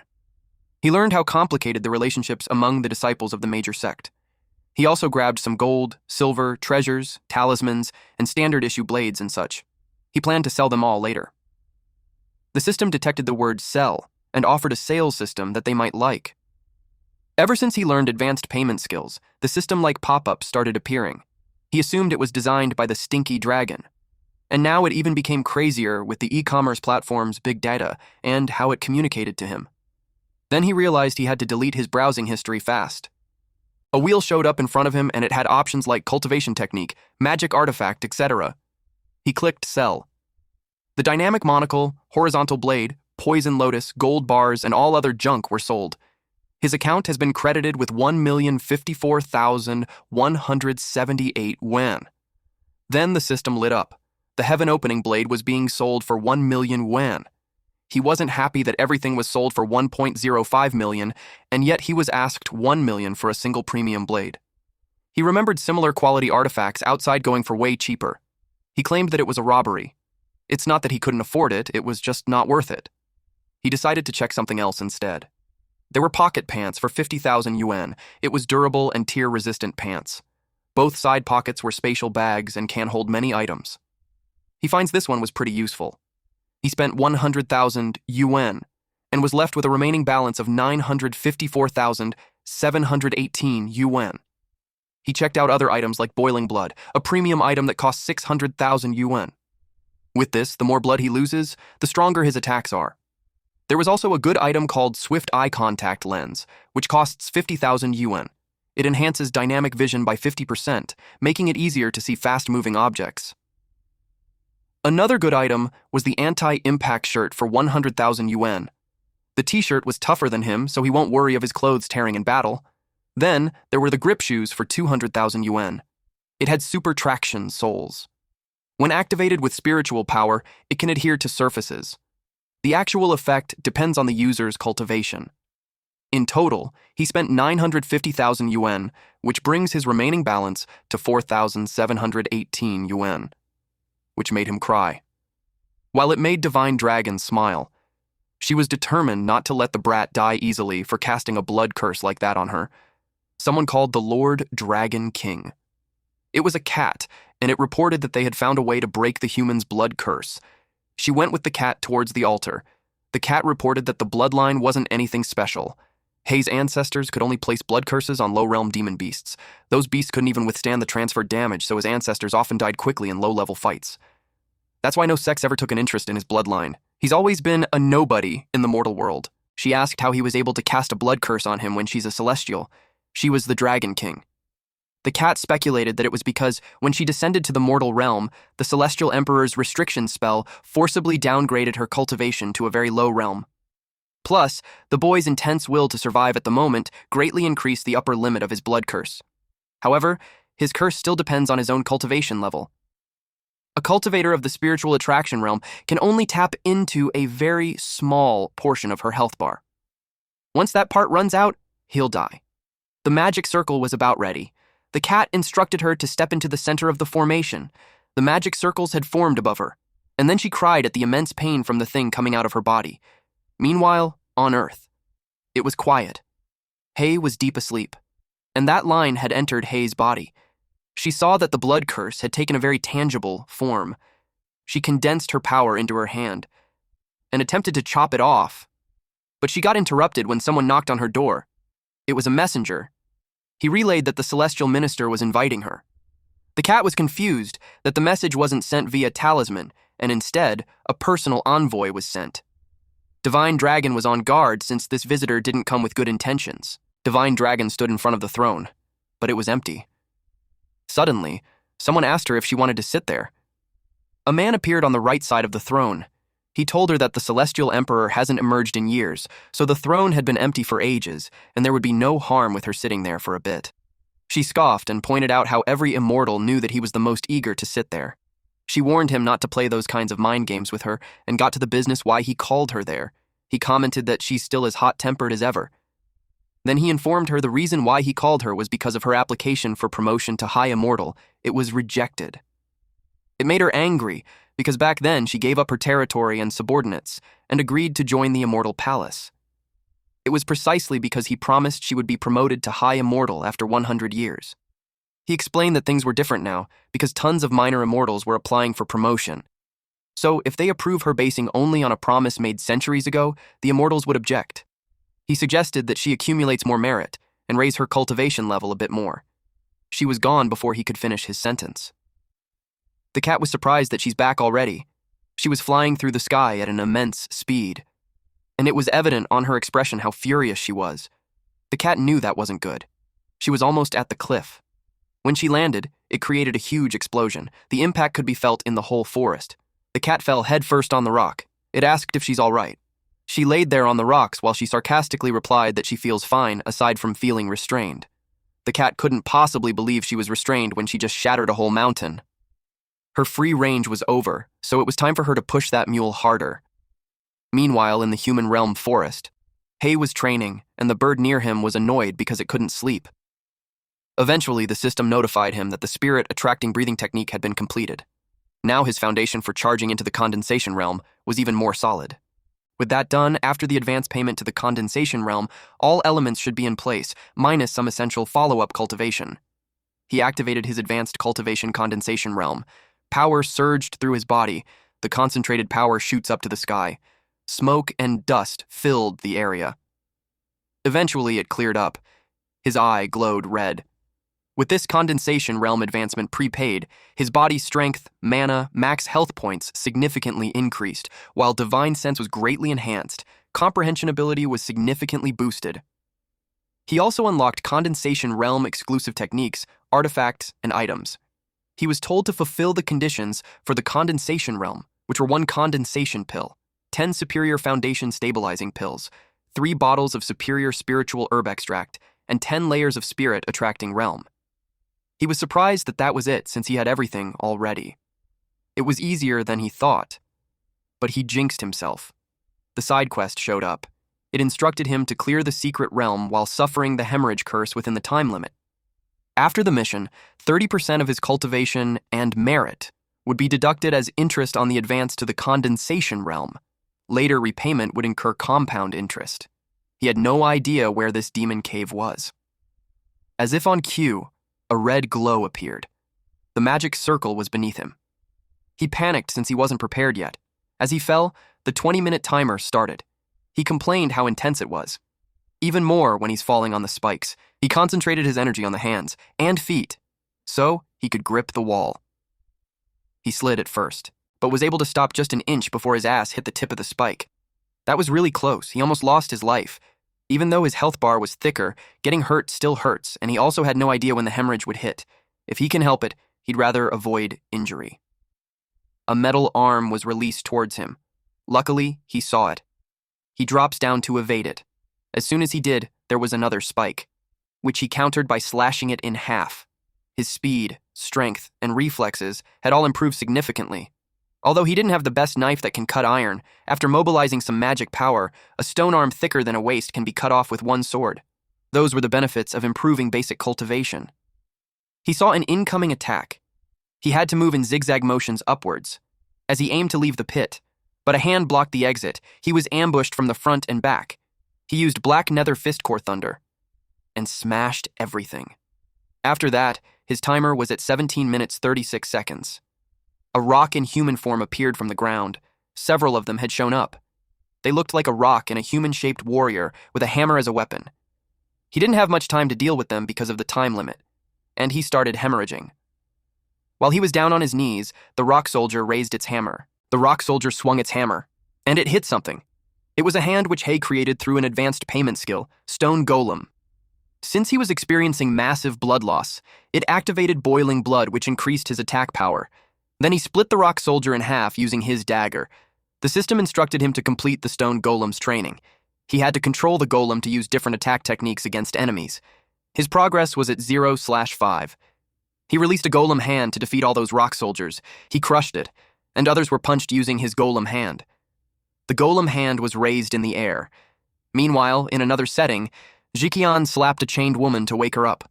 He learned how complicated the relationships among the disciples of the major sect. He also grabbed some gold, silver, treasures, talismans, and standard-issue blades and such. He planned to sell them all later. The system detected the word sell and offered a sales system that they might like. Ever since he learned advanced payment skills, the system-like pop-ups started appearing. He assumed it was designed by the Stinky Dragon. And now it even became crazier with the e-commerce platform's big data and how it communicated to him. Then he realized he had to delete his browsing history fast. A wheel showed up in front of him and it had options like cultivation technique, magic artifact, etc. He clicked sell. The dynamic monocle, horizontal blade, poison lotus, gold bars, and all other junk were sold. His account has been credited with 1,054,178 yuan. Then the system lit up. The heaven opening blade was being sold for 1 million yuan. He wasn't happy that everything was sold for 1.05 million, and yet he was asked 1 million for a single premium blade. He remembered similar quality artifacts outside going for way cheaper. He claimed that it was a robbery. It's not that he couldn't afford it, it was just not worth it. He decided to check something else instead. There were pocket pants for 50,000 yuan. It was durable and tear-resistant pants. Both side pockets were spatial bags and can hold many items. He finds this one was pretty useful. He spent 100,000 yuan and was left with a remaining balance of 954,718 yuan. He checked out other items like boiling blood, a premium item that costs 600,000 yuan. With this, the more blood he loses, the stronger his attacks are. There was also a good item called Swift Eye Contact Lens, which costs 50,000 yuan. It enhances dynamic vision by 50%, making it easier to see fast-moving objects. Another good item was the anti-impact shirt for 100,000 yuan. The t-shirt was tougher than him, so he won't worry of his clothes tearing in battle. Then, there were the grip shoes for 200,000 yuan. It had super traction soles. When activated with spiritual power, it can adhere to surfaces. The actual effect depends on the user's cultivation. In total, he spent 950,000 yuan, which brings his remaining balance to 4,718 yuan. Which made him cry. While it made Divine Dragon smile, she was determined not to let the brat die easily for casting a blood curse like that on her. Someone called the Lord Dragon King. It was a cat, and it reported that they had found a way to break the human's blood curse. She went with the cat towards the altar. The cat reported that the bloodline wasn't anything special. Hi's ancestors could only place blood curses on low-realm demon beasts. Those beasts couldn't even withstand the transferred damage, so his ancestors often died quickly in low-level fights. That's why no sex ever took an interest in his bloodline. He's always been a nobody in the mortal world. She asked how he was able to cast a blood curse on him when she's a celestial. She was the Dragon King. The cat speculated that it was because when she descended to the mortal realm, the Celestial Emperor's restriction spell forcibly downgraded her cultivation to a very low realm. Plus, the boy's intense will to survive at the moment greatly increased the upper limit of his blood curse. However, his curse still depends on his own cultivation level. A cultivator of the spiritual attraction realm can only tap into a very small portion of her health bar. Once that part runs out, he'll die. The magic circle was about ready. The cat instructed her to step into the center of the formation. The magic circles had formed above her, and then she cried at the immense pain from the thing coming out of her body. Meanwhile, on Earth, it was quiet. Hi was deep asleep, and that line had entered Hi's body. She saw that the blood curse had taken a very tangible form. She condensed her power into her hand and attempted to chop it off, but she got interrupted when someone knocked on her door. It was a messenger. He relayed that the celestial minister was inviting her. The cat was confused that the message wasn't sent via talisman, and instead, a personal envoy was sent. Divine Dragon was on guard since this visitor didn't come with good intentions. Divine Dragon stood in front of the throne, but it was empty. Suddenly, someone asked her if she wanted to sit there. A man appeared on the right side of the throne. He told her that the Celestial Emperor hasn't emerged in years, so the throne had been empty for ages, and there would be no harm with her sitting there for a bit. She scoffed and pointed out how every immortal knew that he was the most eager to sit there. She warned him not to play those kinds of mind games with her and got to the business why he called her there. He commented that she's still as hot-tempered as ever. Then he informed her the reason why he called her was because of her application for promotion to High Immortal. It was rejected. It made her angry because back then she gave up her territory and subordinates and agreed to join the Immortal Palace. It was precisely because he promised she would be promoted to High Immortal after 100 years. He explained that things were different now because tons of minor immortals were applying for promotion. So if they approve her basing only on a promise made centuries ago, the immortals would object. He suggested that she accumulates more merit and raise her cultivation level a bit more. She was gone before he could finish his sentence. The cat was surprised that she's back already. She was flying through the sky at an immense speed, and it was evident on her expression how furious she was. The cat knew that wasn't good. She was almost at the cliff. When she landed, it created a huge explosion. The impact could be felt in the whole forest. The cat fell headfirst on the rock. It asked if she's all right. She laid there on the rocks while she sarcastically replied that she feels fine aside from feeling restrained. The cat couldn't possibly believe she was restrained when she just shattered a whole mountain. Her free range was over, so it was time for her to push that mule harder. Meanwhile, in the human realm forest, Hay was training, and the bird near him was annoyed because it couldn't sleep. Eventually, the system notified him that the spirit attracting breathing technique had been completed. Now his foundation for charging into the condensation realm was even more solid. With that done, after the advance payment to the condensation realm, all elements should be in place, minus some essential follow-up cultivation. He activated his advanced cultivation condensation realm. Power surged through his body. The concentrated power shoots up to the sky. Smoke and dust filled the area. Eventually, it cleared up. His eye glowed red. With this condensation realm advancement prepaid, his body's strength, mana, max health points significantly increased, while divine sense was greatly enhanced. Comprehension ability was significantly boosted. He also unlocked condensation realm exclusive techniques, artifacts, and items. He was told to fulfill the conditions for the condensation realm, which were 1 condensation pill, 10 superior foundation stabilizing pills, 3 bottles of superior spiritual herb extract, and 10 layers of spirit attracting realm. He was surprised that that was it since he had everything already. It was easier than he thought, but he jinxed himself. The side quest showed up. It instructed him to clear the secret realm while suffering the hemorrhage curse within the time limit. After the mission, 30% of his cultivation and merit would be deducted as interest on the advance to the condensation realm. Later repayment would incur compound interest. He had no idea where this demon cave was. As if on cue, a red glow appeared. The magic circle was beneath him. He panicked since he wasn't prepared yet. As he fell, the 20-minute timer started. He complained how intense it was. Even more when he's falling on the spikes. He concentrated his energy on the hands and feet, so he could grip the wall. He slid at first, but was able to stop just an inch before his ass hit the tip of the spike. That was really close. He almost lost his life. Even though his health bar was thicker, getting hurt still hurts, and he also had no idea when the hemorrhage would hit. If he can help it, he'd rather avoid injury. A metal arm was released towards him. Luckily, he saw it. He drops down to evade it. As soon as he did, there was another spike, which he countered by slashing it in half. His speed, strength, and reflexes had all improved significantly. Although he didn't have the best knife that can cut iron, after mobilizing some magic power, a stone arm thicker than a waist can be cut off with one sword. Those were the benefits of improving basic cultivation. He saw an incoming attack. He had to move in zigzag motions upwards, as he aimed to leave the pit, but a hand blocked the exit. He was ambushed from the front and back. He used Black Nether Fistcore Thunder and smashed everything. After that, his timer was at 17 minutes 36 seconds. A rock in human form appeared from the ground. Several of them had shown up. They looked like a rock and a human-shaped warrior with a hammer as a weapon. He didn't have much time to deal with them because of the time limit, and he started hemorrhaging. While he was down on his knees, the rock soldier raised its hammer. The rock soldier swung its hammer, and it hit something. It was a hand which Hei created through an advanced payment skill, Stone Golem. Since he was experiencing massive blood loss, it activated boiling blood, which increased his attack power. Then he split the rock soldier in half using his dagger. The system instructed him to complete the Stone Golem's training. He had to control the golem to use different attack techniques against enemies. His progress was at 0/5. He released a golem hand to defeat all those rock soldiers. He crushed it, and others were punched using his golem hand. The golem hand was raised in the air. Meanwhile, in another setting, Jiqian slapped a chained woman to wake her up.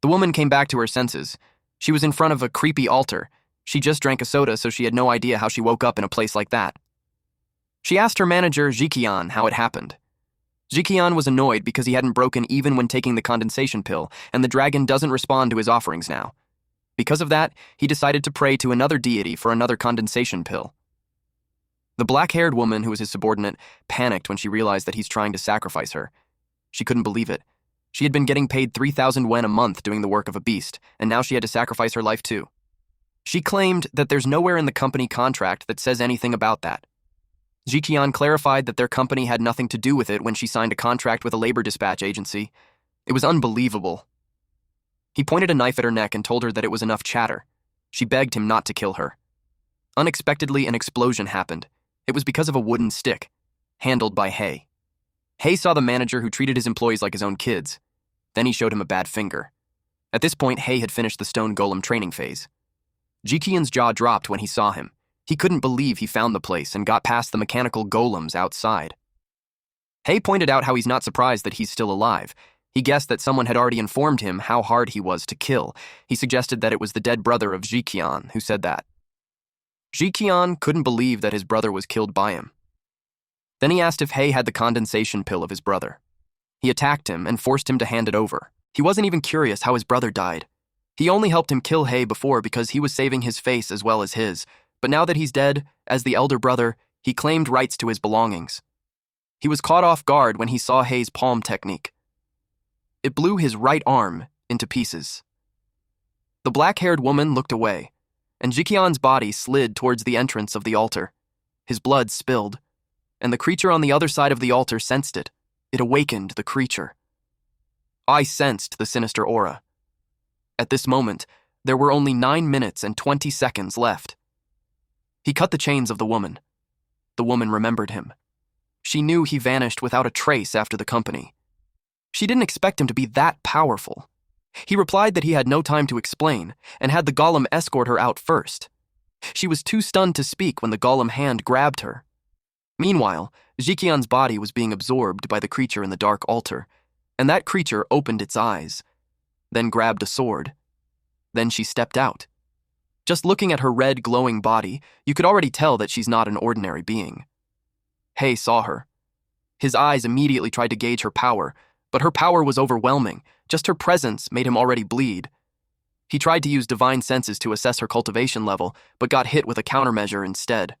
The woman came back to her senses. She was in front of a creepy altar. She just drank a soda, so she had no idea how she woke up in a place like that. She asked her manager, Jiqian, how it happened. Jiqian was annoyed because he hadn't broken even when taking the condensation pill, and the dragon doesn't respond to his offerings now. Because of that, he decided to pray to another deity for another condensation pill. The black-haired woman, who was his subordinate, panicked when she realized that he's trying to sacrifice her. She couldn't believe it. She had been getting paid 3,000 wen a month doing the work of a beast, and now she had to sacrifice her life too. She claimed that there's nowhere in the company contract that says anything about that. Jiqian clarified that their company had nothing to do with it when she signed a contract with a labor dispatch agency. It was unbelievable. He pointed a knife at her neck and told her that it was enough chatter. She begged him not to kill her. Unexpectedly, an explosion happened. It was because of a wooden stick, handled by Hei. Hei saw the manager who treated his employees like his own kids. Then he showed him a bad finger. At this point, Hei had finished the Stone Golem training phase. Jiqian's jaw dropped when he saw him. He couldn't believe he found the place and got past the mechanical golems outside. Hei pointed out how he's not surprised that he's still alive. He guessed that someone had already informed him how hard he was to kill. He suggested that it was the dead brother of Jiqian who said that. Jiqian couldn't believe that his brother was killed by him. Then he asked if Hei had the condensation pill of his brother. He attacked him and forced him to hand it over. He wasn't even curious how his brother died. He only helped him kill Hei before because he was saving his face as well as his, but now that he's dead, as the elder brother, he claimed rights to his belongings. He was caught off guard when he saw Hei's palm technique. It blew his right arm into pieces. The black-haired woman looked away, and Jiqian's body slid towards the entrance of the altar. His blood spilled, and the creature on the other side of the altar sensed it. It awakened the creature. I sensed the sinister aura. At this moment, there were only 9 minutes and 20 seconds left. He cut the chains of the woman. The woman remembered him. She knew he vanished without a trace after the company. She didn't expect him to be that powerful. He replied that he had no time to explain and had the golem escort her out first. She was too stunned to speak when the golem hand grabbed her. Meanwhile, Jiqian's body was being absorbed by the creature in the dark altar, and that creature opened its eyes, then grabbed a sword. Then she stepped out. Just looking at her red, glowing body, you could already tell that she's not an ordinary being. Hei saw her. His eyes immediately tried to gauge her power, but her power was overwhelming. Just her presence made him already bleed. He tried to use divine senses to assess her cultivation level, but got hit with a countermeasure instead.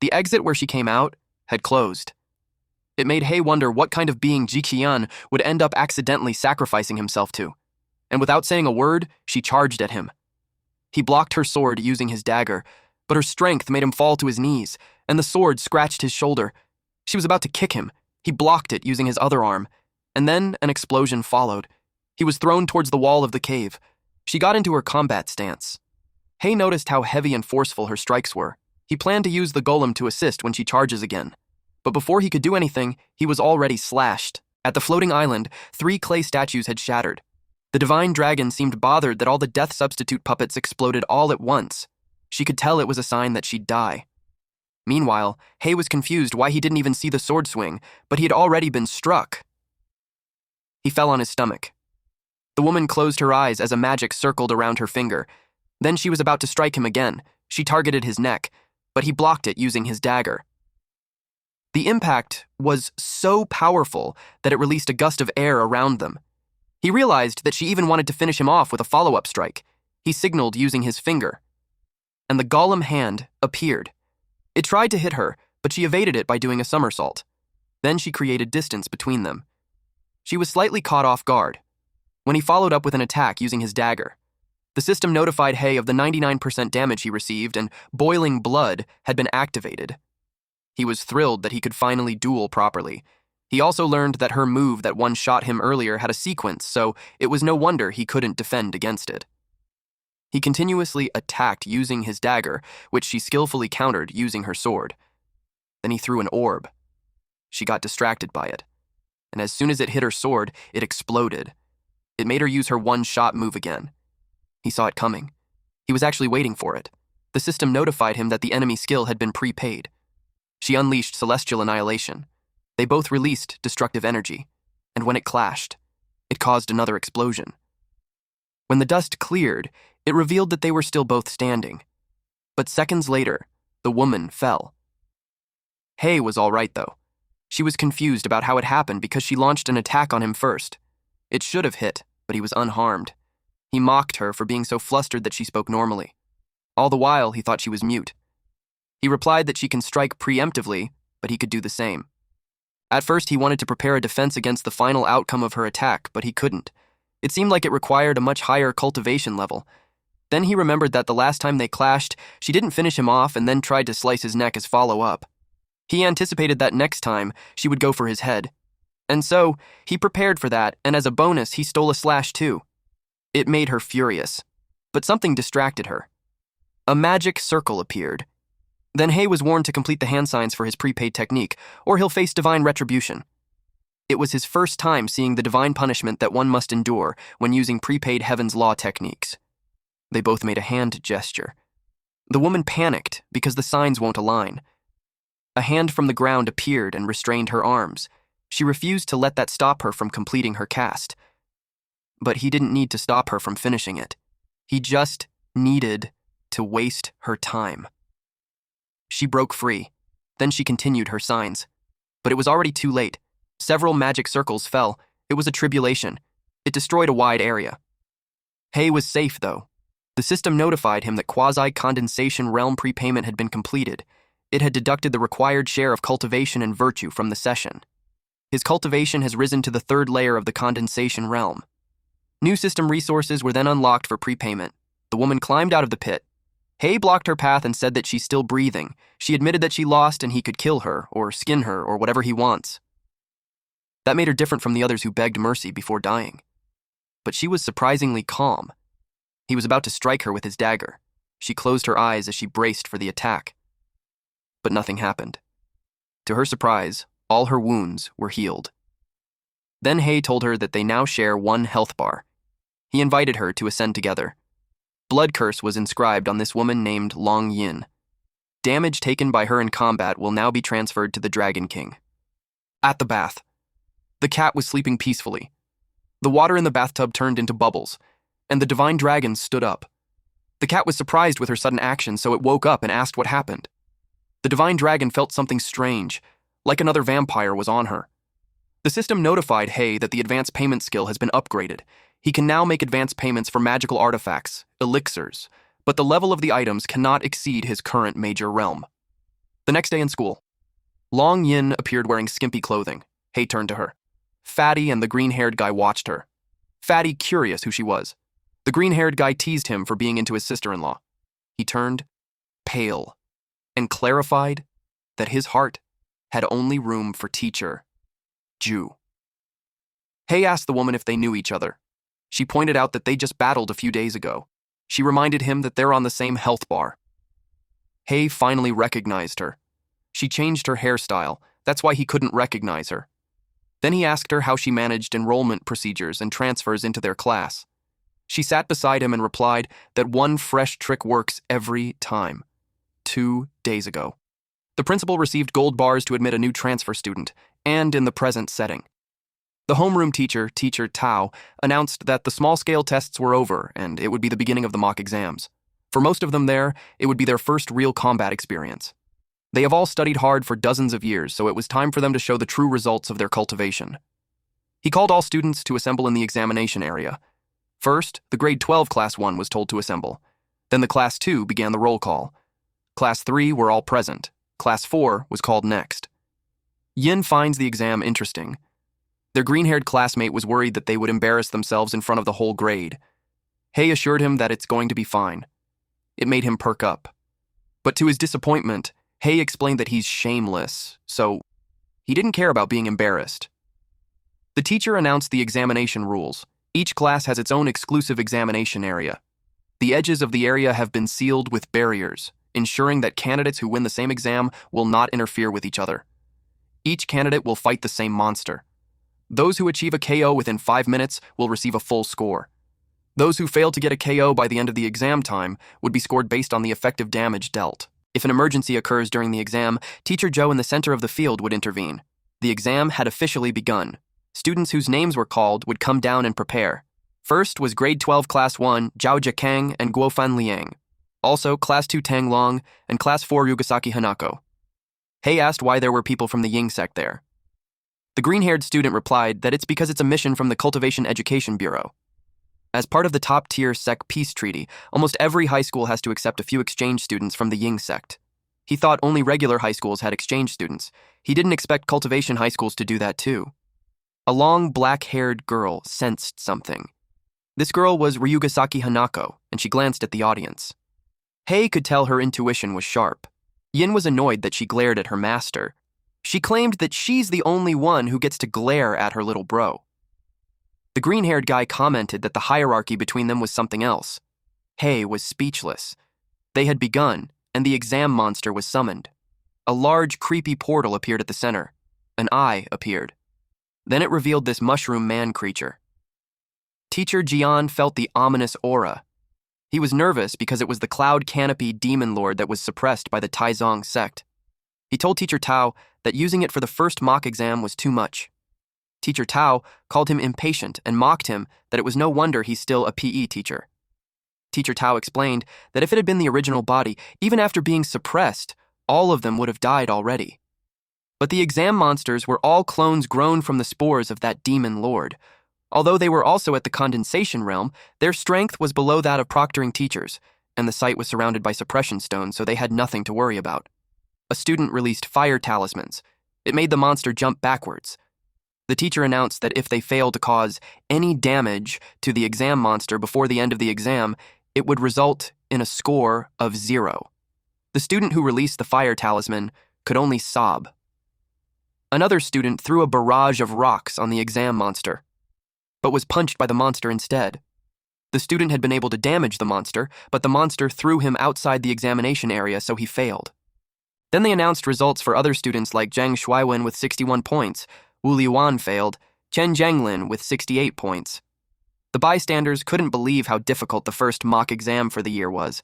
The exit where she came out had closed. It made Hei wonder what kind of being Jiqian would end up accidentally sacrificing himself to. And without saying a word, she charged at him. He blocked her sword using his dagger, but her strength made him fall to his knees, and the sword scratched his shoulder. She was about to kick him. He blocked it using his other arm, and then an explosion followed. He was thrown towards the wall of the cave. She got into her combat stance. Hei noticed how heavy and forceful her strikes were. He planned to use the golem to assist when she charges again. But before he could do anything, he was already slashed. At the floating island, 3 clay statues had shattered. The divine dragon seemed bothered that all the death substitute puppets exploded all at once. She could tell it was a sign that she'd die. Meanwhile, Hei was confused why he didn't even see the sword swing, but he had already been struck. He fell on his stomach. The woman closed her eyes as a magic circled around her finger. Then she was about to strike him again. She targeted his neck, but he blocked it using his dagger. The impact was so powerful that it released a gust of air around them. He realized that she even wanted to finish him off with a follow-up strike. He signaled using his finger, and the golem hand appeared. It tried to hit her, but she evaded it by doing a somersault. Then she created distance between them. She was slightly caught off guard when he followed up with an attack using his dagger. The system notified Hei of the 99% damage he received, and boiling blood had been activated. He was thrilled that he could finally duel properly. He also learned that her move that one-shot him earlier had a sequence, so it was no wonder he couldn't defend against it. He continuously attacked using his dagger, which she skillfully countered using her sword. Then he threw an orb. She got distracted by it, and as soon as it hit her sword, it exploded. It made her use her one-shot move again. He saw it coming. He was actually waiting for it. The system notified him that the enemy skill had been prepaid. She unleashed Celestial Annihilation. They both released destructive energy, and when it clashed, it caused another explosion. When the dust cleared, it revealed that they were still both standing. But seconds later, the woman fell. Hei was all right, though. She was confused about how it happened because she launched an attack on him first. It should have hit, but he was unharmed. He mocked her for being so flustered that she spoke normally. All the while, he thought she was mute. He replied that she can strike preemptively, but he could do the same. At first, he wanted to prepare a defense against the final outcome of her attack, but he couldn't. It seemed like it required a much higher cultivation level. Then he remembered that the last time they clashed, she didn't finish him off and then tried to slice his neck as follow-up. He anticipated that next time, she would go for his head. And so, he prepared for that, and as a bonus, he stole a slash too. It made her furious, but something distracted her. A magic circle appeared. Then Hei was warned to complete the hand signs for his prepaid technique, or he'll face divine retribution. It was his first time seeing the divine punishment that one must endure when using prepaid Heaven's Law techniques. They both made a hand gesture. The woman panicked because the signs won't align. A hand from the ground appeared and restrained her arms. She refused to let that stop her from completing her cast. But he didn't need to stop her from finishing it. He just needed to waste her time. She broke free. Then she continued her signs. But it was already too late. Several magic circles fell. It was a tribulation. It destroyed a wide area. Hei was safe, though. The system notified him that quasi-condensation realm prepayment had been completed. It had deducted the required share of cultivation and virtue from the session. His cultivation has risen to the third layer of the condensation realm. New system resources were then unlocked for prepayment. The woman climbed out of the pit. Hei blocked her path and said that she's still breathing. She admitted that she lost and he could kill her, or skin her, or whatever he wants. That made her different from the others who begged mercy before dying. But she was surprisingly calm. He was about to strike her with his dagger. She closed her eyes as she braced for the attack. But nothing happened. To her surprise, all her wounds were healed. Then Hei told her that they now share one health bar. He invited her to ascend together. Blood curse was inscribed on this woman named Long Yin. Damage taken by her in combat will now be transferred to the Dragon King. At the bath, the cat was sleeping peacefully. The water in the bathtub turned into bubbles, and the divine dragon stood up. The cat was surprised with her sudden action, so it woke up and asked what happened. The divine dragon felt something strange, like another vampire was on her. The system notified Hei that the advanced payment skill has been upgraded. He can now make advanced payments for magical artifacts, elixirs, but the level of the items cannot exceed his current major realm. The next day in school, Long Yin appeared wearing skimpy clothing. Hei turned to her. Fatty and the green-haired guy watched her. Fatty curious who she was. The green-haired guy teased him for being into his sister-in-law. He turned pale and clarified that his heart had only room for teacher Ju. Hei asked the woman if they knew each other. She pointed out that they just battled a few days ago. She reminded him that they're on the same health bar. Hei finally recognized her. She changed her hairstyle. That's why he couldn't recognize her. Then he asked her how she managed enrollment procedures and transfers into their class. She sat beside him and replied that one fresh trick works every time. 2 days ago. The principal received gold bars to admit a new transfer student, and in the present setting. The homeroom teacher, Teacher Tao, announced that the small-scale tests were over and it would be the beginning of the mock exams. For most of them there, it would be their first real combat experience. They have all studied hard for dozens of years, so it was time for them to show the true results of their cultivation. He called all students to assemble in the examination area. First, the grade 12 Class 1 was told to assemble. Then the Class 2 began the roll call. Class 3 were all present. Class 4, was called next. Yin finds the exam interesting. Their green-haired classmate was worried that they would embarrass themselves in front of the whole grade. Hei assured him that it's going to be fine. It made him perk up. But to his disappointment, Hei explained that he's shameless, so he didn't care about being embarrassed. The teacher announced the examination rules. Each class has its own exclusive examination area. The edges of the area have been sealed with barriers, ensuring that candidates who win the same exam will not interfere with each other. Each candidate will fight the same monster. Those who achieve a KO within 5 minutes will receive a full score. Those who fail to get a KO by the end of the exam time would be scored based on the effective damage dealt. If an emergency occurs during the exam, Teacher Joe in the center of the field would intervene. The exam had officially begun. Students whose names were called would come down and prepare. First was Grade 12 Class 1 Zhao Jikang and Guofan Liang. Also Class 2 Tang Long and Class 4 Yugasaki Hanako. Hei asked why there were people from the Ying sect there. The green-haired student replied that it's because it's a mission from the Cultivation Education Bureau. As part of the top-tier sect peace treaty, almost every high school has to accept a few exchange students from the Ying sect. He thought only regular high schools had exchange students. He didn't expect cultivation high schools to do that too. A long, black-haired girl sensed something. This girl was Ryugasaki Hanako, and she glanced at the audience. Hei could tell her intuition was sharp. Yin was annoyed that she glared at her master. She claimed that she's the only one who gets to glare at her little bro. The green-haired guy commented that the hierarchy between them was something else. Hei was speechless. They had begun, and the exam monster was summoned. A large, creepy portal appeared at the center. An eye appeared. Then it revealed this mushroom man creature. Teacher Jian felt the ominous aura. He was nervous because it was the cloud canopy demon lord that was suppressed by the Taizong sect. He told Teacher Tao that using it for the first mock exam was too much. Teacher Tao called him impatient and mocked him that it was no wonder he's still a PE teacher. Teacher Tao explained that if it had been the original body, even after being suppressed, all of them would have died already. But the exam monsters were all clones grown from the spores of that demon lord. Although they were also at the condensation realm, their strength was below that of proctoring teachers, and the site was surrounded by suppression stones, so they had nothing to worry about. A student released fire talismans. It made the monster jump backwards. The teacher announced that if they failed to cause any damage to the exam monster before the end of the exam, it would result in a score of 0. The student who released the fire talisman could only sob. Another student threw a barrage of rocks on the exam monster, but was punched by the monster instead. The student had been able to damage the monster, but the monster threw him outside the examination area, so he failed. Then they announced results for other students like Zhang Shuaiwen with 61 points, Wu Liuan failed, Chen Zhanglin with 68 points. The bystanders couldn't believe how difficult the first mock exam for the year was.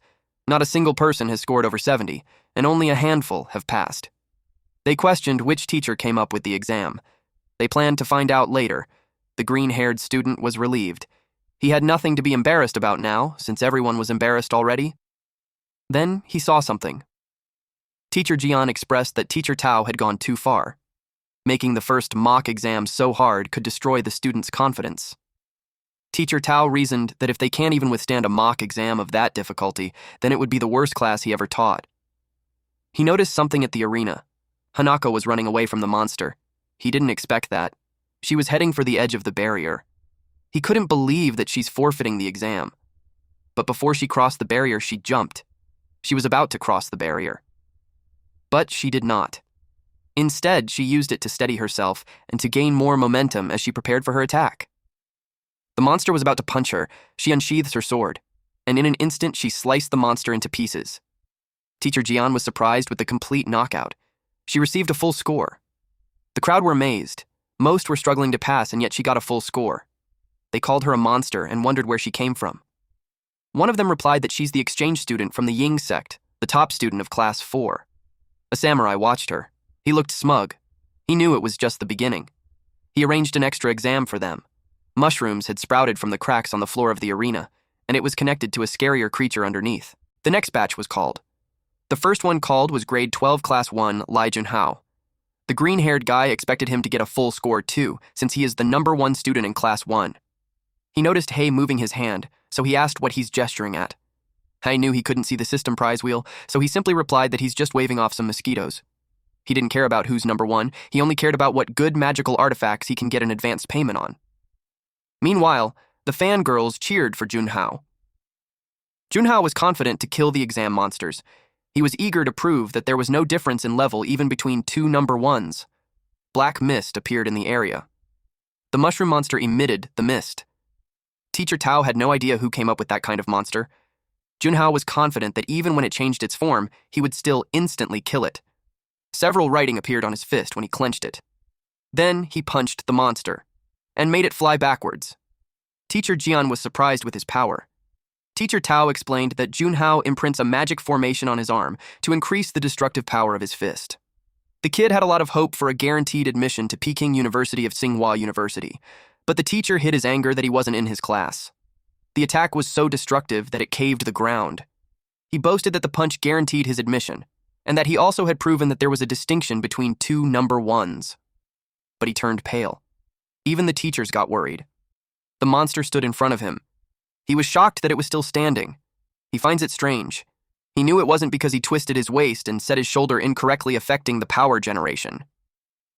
Not a single person has scored over 70, and only a handful have passed. They questioned which teacher came up with the exam. They planned to find out later. The green-haired student was relieved. He had nothing to be embarrassed about now, since everyone was embarrassed already. Then he saw something. Teacher Jian expressed that Teacher Tao had gone too far. Making the first mock exam so hard could destroy the students' confidence. Teacher Tao reasoned that if they can't even withstand a mock exam of that difficulty, then it would be the worst class he ever taught. He noticed something at the arena. Hanako was running away from the monster. He didn't expect that. She was heading for the edge of the barrier. He couldn't believe that she's forfeiting the exam. But before she crossed the barrier, she jumped. She was about to cross the barrier. But she did not. Instead, she used it to steady herself and to gain more momentum as she prepared for her attack. The monster was about to punch her. She unsheathed her sword, and in an instant, she sliced the monster into pieces. Teacher Jian was surprised with the complete knockout. She received a full score. The crowd were amazed. Most were struggling to pass, and yet she got a full score. They called her a monster and wondered where she came from. One of them replied that she's the exchange student from the Ying sect, the top student of Class 4. A samurai watched her. He looked smug. He knew it was just the beginning. He arranged an extra exam for them. Mushrooms had sprouted from the cracks on the floor of the arena, and it was connected to a scarier creature underneath. The next batch was called. The first one called was Grade 12 Class 1 Lai Junhao. The green-haired guy expected him to get a full score too, since he is the #1 student in Class 1. He noticed Hei moving his hand, so he asked what he's gesturing at. Hei knew he couldn't see the system prize wheel, so he simply replied that he's just waving off some mosquitoes. He didn't care about who's number one, he only cared about what good magical artifacts he can get an advance payment on. Meanwhile, the fangirls cheered for Junhao. Junhao was confident to kill the exam monsters. He was eager to prove that there was no difference in level even between two number ones. Black mist appeared in the area. The mushroom monster emitted the mist. Teacher Tao had no idea who came up with that kind of monster. Junhao was confident that even when it changed its form, he would still instantly kill it. Several writing appeared on his fist when he clenched it. Then he punched the monster and made it fly backwards. Teacher Jian was surprised with his power. Teacher Tao explained that Junhao imprints a magic formation on his arm to increase the destructive power of his fist. The kid had a lot of hope for a guaranteed admission to Peking University of Tsinghua University, but the teacher hid his anger that he wasn't in his class. The attack was so destructive that it caved the ground. He boasted that the punch guaranteed his admission, and that he also had proven that there was a distinction between two number ones. But he turned pale. Even the teachers got worried. The monster stood in front of him. He was shocked that it was still standing. He finds it strange. He knew it wasn't because he twisted his waist and set his shoulder incorrectly, affecting the power generation.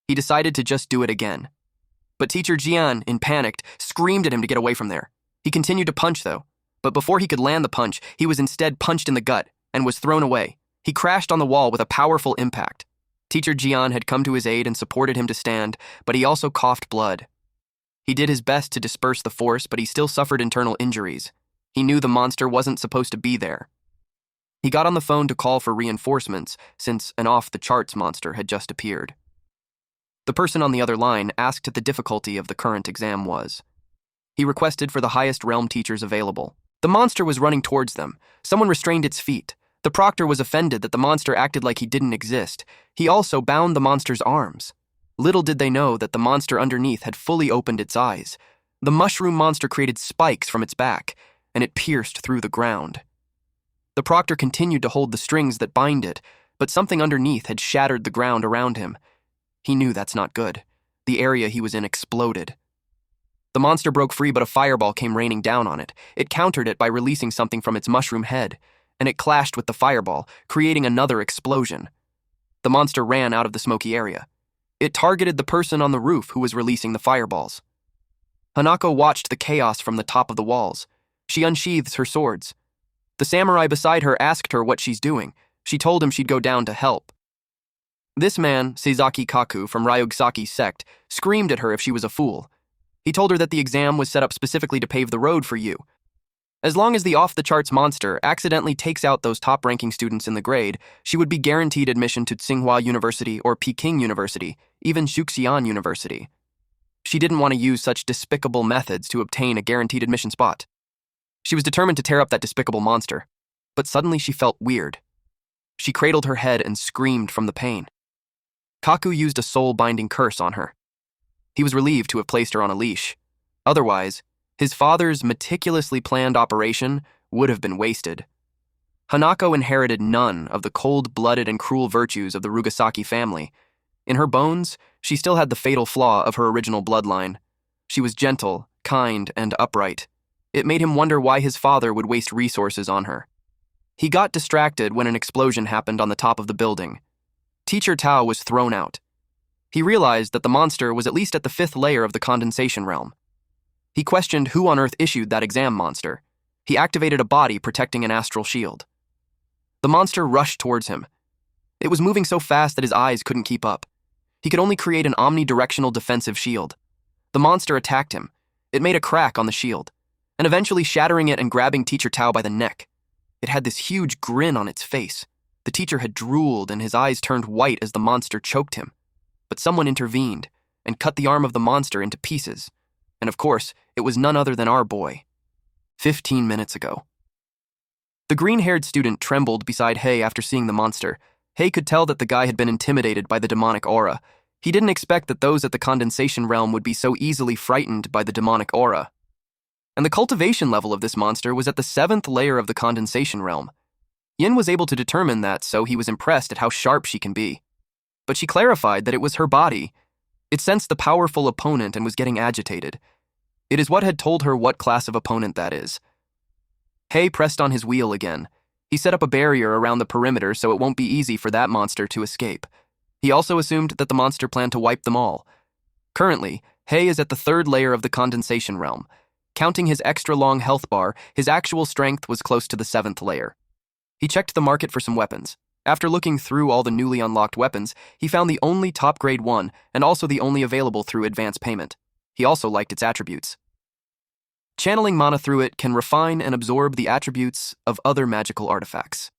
He decided to just do it again. But Teacher Jian, in panic, screamed at him to get away from there. He continued to punch, though, but before he could land the punch, he was instead punched in the gut and was thrown away. He crashed on the wall with a powerful impact. Teacher Jian had come to his aid and supported him to stand, but he also coughed blood. He did his best to disperse the force, but he still suffered internal injuries. He knew the monster wasn't supposed to be there. He got on the phone to call for reinforcements, since an off-the-charts monster had just appeared. The person on the other line asked the difficulty of the current exam was. He requested for the highest realm teachers available. The monster was running towards them. Someone restrained its feet. The proctor was offended that the monster acted like he didn't exist. He also bound the monster's arms. Little did they know that the monster underneath had fully opened its eyes. The mushroom monster created spikes from its back, and it pierced through the ground. The proctor continued to hold the strings that bind it, but something underneath had shattered the ground around him. He knew that's not good. The area he was in exploded. The monster broke free, but a fireball came raining down on it. It countered it by releasing something from its mushroom head, and it clashed with the fireball, creating another explosion. The monster ran out of the smoky area. It targeted the person on the roof who was releasing the fireballs. Hanako watched the chaos from the top of the walls. She unsheathes her swords. The samurai beside her asked her what she's doing. She told him she'd go down to help. This man, Seizaki Kaku from Ryugasaki's sect, screamed at her if she was a fool. He told her that the exam was set up specifically to pave the road for you. As long as the off-the-charts monster accidentally takes out those top-ranking students in the grade, she would be guaranteed admission to Tsinghua University or Peking University, even Shuxian University. She didn't want to use such despicable methods to obtain a guaranteed admission spot. She was determined to tear up that despicable monster, but suddenly she felt weird. She cradled her head and screamed from the pain. Kaku used a soul-binding curse on her. He was relieved to have placed her on a leash. Otherwise, his father's meticulously planned operation would have been wasted. Hanako inherited none of the cold-blooded and cruel virtues of the Ryugasaki family. In her bones, she still had the fatal flaw of her original bloodline. She was gentle, kind, and upright. It made him wonder why his father would waste resources on her. He got distracted when an explosion happened on the top of the building. Teacher Tao was thrown out. He realized that the monster was at least at the 5th layer of the condensation realm. He questioned who on earth issued that exam monster. He activated a body protecting an astral shield. The monster rushed towards him. It was moving so fast that his eyes couldn't keep up. He could only create an omnidirectional defensive shield. The monster attacked him. It made a crack on the shield, and eventually shattering it and grabbing Teacher Tao by the neck. It had this huge grin on its face. The teacher had drooled and his eyes turned white as the monster choked him. But someone intervened and cut the arm of the monster into pieces. And of course, it was none other than our boy. 15 minutes ago. The green-haired student trembled beside Hei after seeing the monster. Hei could tell that the guy had been intimidated by the demonic aura. He didn't expect that those at the condensation realm would be so easily frightened by the demonic aura. And the cultivation level of this monster was at the 7th layer of the condensation realm. Yin was able to determine that, so he was impressed at how sharp she can be. But she clarified that it was her body. It sensed the powerful opponent and was getting agitated. It is what had told her what class of opponent that is. Hei pressed on his wheel again. He set up a barrier around the perimeter so it won't be easy for that monster to escape. He also assumed that the monster planned to wipe them all. Currently, Hei is at the 3rd layer of the Condensation realm. Counting his extra-long health bar, his actual strength was close to the 7th layer. He checked the market for some weapons. After looking through all the newly unlocked weapons, he found the only top grade one and also the only available through advance payment. He also liked its attributes. Channeling mana through it can refine and absorb the attributes of other magical artifacts.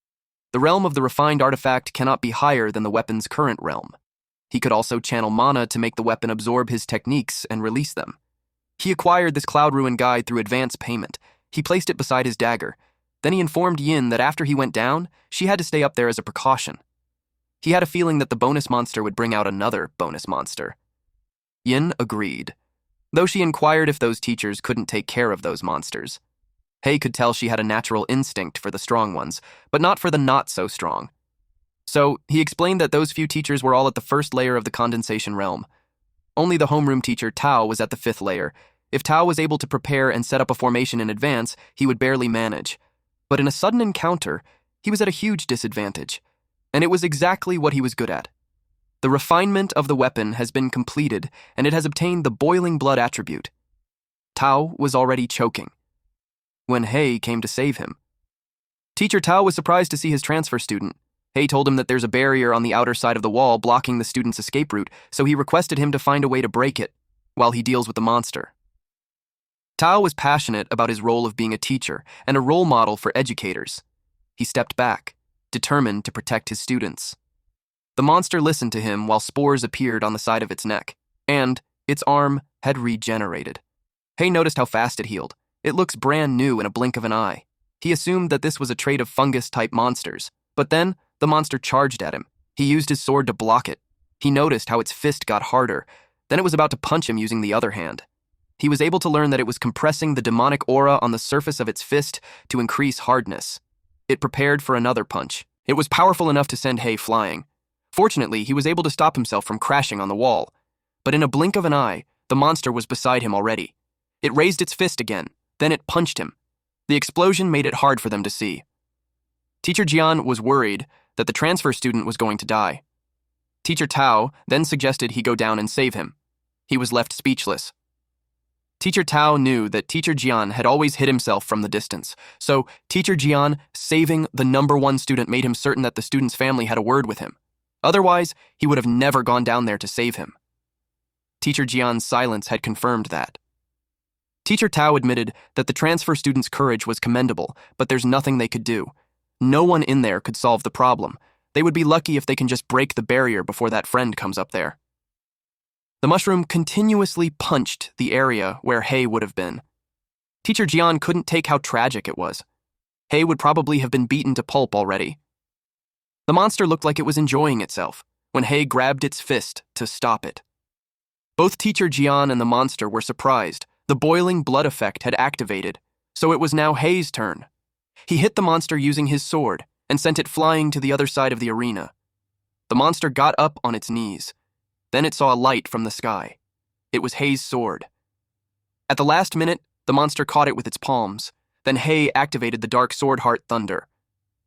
The realm of the refined artifact cannot be higher than the weapon's current realm. He could also channel mana to make the weapon absorb his techniques and release them. He acquired this Cloud Ruin guide through advance payment. He placed it beside his dagger. Then he informed Yin that after he went down, she had to stay up there as a precaution. He had a feeling that the bonus monster would bring out another bonus monster. Yin agreed, though she inquired if those teachers couldn't take care of those monsters. Hei could tell she had a natural instinct for the strong ones, but not for the not-so-strong. So, he explained that those few teachers were all at the 1st layer of the Condensation realm. Only the homeroom teacher, Tao, was at the 5th layer. If Tao was able to prepare and set up a formation in advance, he would barely manage. But in a sudden encounter, he was at a huge disadvantage. And it was exactly what he was good at. The refinement of the weapon has been completed, and it has obtained the boiling blood attribute. Tao was already choking when Hei came to save him. Teacher Tao was surprised to see his transfer student. Hei told him that there's a barrier on the outer side of the wall blocking the student's escape route, so he requested him to find a way to break it while he deals with the monster. Tao was passionate about his role of being a teacher and a role model for educators. He stepped back, determined to protect his students. The monster listened to him while spores appeared on the side of its neck, and its arm had regenerated. Hei noticed how fast it healed. It looks brand new in a blink of an eye. He assumed that this was a trait of fungus-type monsters, but then the monster charged at him. He used his sword to block it. He noticed how its fist got harder. Then it was about to punch him using the other hand. He was able to learn that it was compressing the demonic aura on the surface of its fist to increase hardness. It prepared for another punch. It was powerful enough to send Hei flying. Fortunately, he was able to stop himself from crashing on the wall. But in a blink of an eye, the monster was beside him already. It raised its fist again. Then it punched him. The explosion made it hard for them to see. Teacher Jian was worried that the transfer student was going to die. Teacher Tao then suggested he go down and save him. He was left speechless. Teacher Tao knew that Teacher Jian had always hid himself from the distance, so Teacher Jian saving the #1 student made him certain that the student's family had a word with him. Otherwise, he would have never gone down there to save him. Teacher Jian's silence had confirmed that. Teacher Tao admitted that the transfer student's courage was commendable, but there's nothing they could do. No one in there could solve the problem. They would be lucky if they can just break the barrier before that friend comes up there. The mushroom continuously punched the area where Hei would have been. Teacher Jian couldn't take how tragic it was. Hei would probably have been beaten to pulp already. The monster looked like it was enjoying itself when Hei grabbed its fist to stop it. Both Teacher Jian and the monster were surprised. The boiling blood effect had activated, so it was now Hei's turn. He hit the monster using his sword and sent it flying to the other side of the arena. The monster got up on its knees. Then it saw a light from the sky. It was Hei's sword. At the last minute, the monster caught it with its palms. Then Hei activated the Dark Sword Heart Thunder.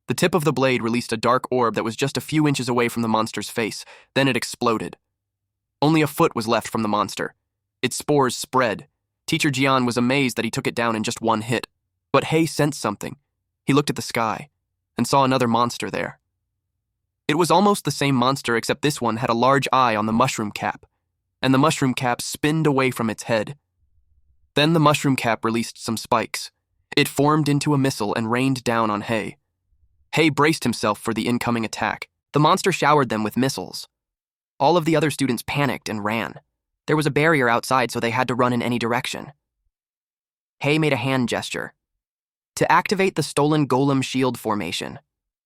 The tip of the blade released a dark orb that was just a few inches away from the monster's face. Then it exploded. Only a foot was left from the monster. Its spores spread. Teacher Jian was amazed that he took it down in just one hit. But Hei sensed something. He looked at the sky and saw another monster there. It was almost the same monster, except this one had a large eye on the mushroom cap, and the mushroom cap spinned away from its head. Then the mushroom cap released some spikes. It formed into a missile and rained down on Hei. Hei braced himself for the incoming attack. The monster showered them with missiles. All of the other students panicked and ran. There was a barrier outside, so they had to run in any direction. Hei made a hand gesture. To activate the stolen golem shield formation.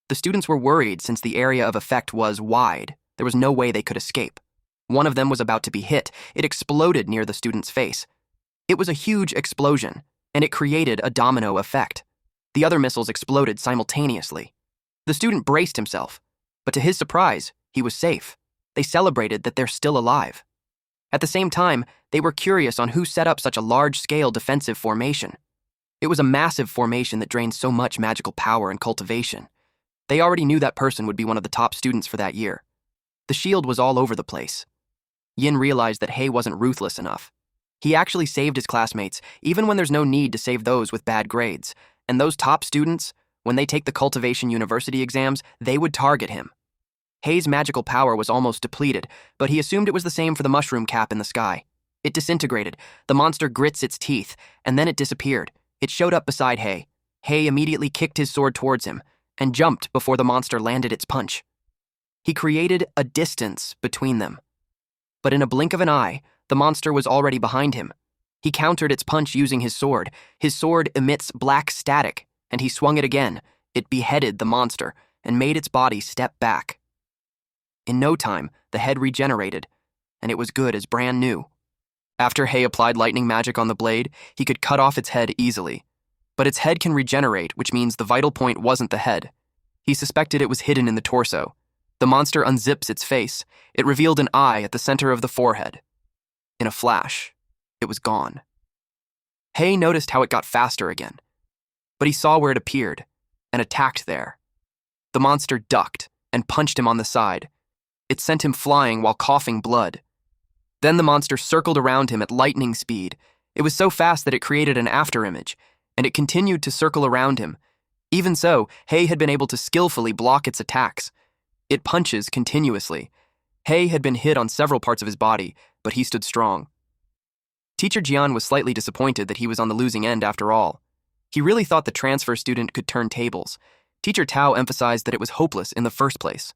The students were worried since the area of effect was wide. There was no way they could escape. One of them was about to be hit. It exploded near the student's face. It was a huge explosion, and it created a domino effect. The other missiles exploded simultaneously. The student braced himself, but to his surprise, he was safe. They celebrated that they're still alive. At the same time, they were curious on who set up such a large-scale defensive formation. It was a massive formation that drained so much magical power and cultivation. They already knew that person would be one of the top students for that year. The shield was all over the place. Yin realized that Hei wasn't ruthless enough. He actually saved his classmates, even when there's no need to save those with bad grades. And those top students, when they take the cultivation university exams, they would target him. Hei's magical power was almost depleted, but he assumed it was the same for the mushroom cap in the sky. It disintegrated, the monster grits its teeth, and then it disappeared. It showed up beside Hei. Hei immediately kicked his sword towards him, and jumped before the monster landed its punch. He created a distance between them. But in a blink of an eye, the monster was already behind him. He countered its punch using his sword. His sword emits black static, and he swung it again. It beheaded the monster, and made its body step back. In no time, the head regenerated, and it was good as brand new. After Hei applied lightning magic on the blade, he could cut off its head easily. But its head can regenerate, which means the vital point wasn't the head. He suspected it was hidden in the torso. The monster unzips its face. It revealed an eye at the center of the forehead. In a flash, it was gone. Hei noticed how it got faster again, but he saw where it appeared and attacked there. The monster ducked and punched him on the side. It sent him flying while coughing blood. Then the monster circled around him at lightning speed. It was so fast that it created an afterimage, and it continued to circle around him. Even so, Hei had been able to skillfully block its attacks. It punches continuously. Hei had been hit on several parts of his body, but he stood strong. Teacher Jian was slightly disappointed that he was on the losing end after all. He really thought the transfer student could turn tables. Teacher Tao emphasized that it was hopeless in the first place.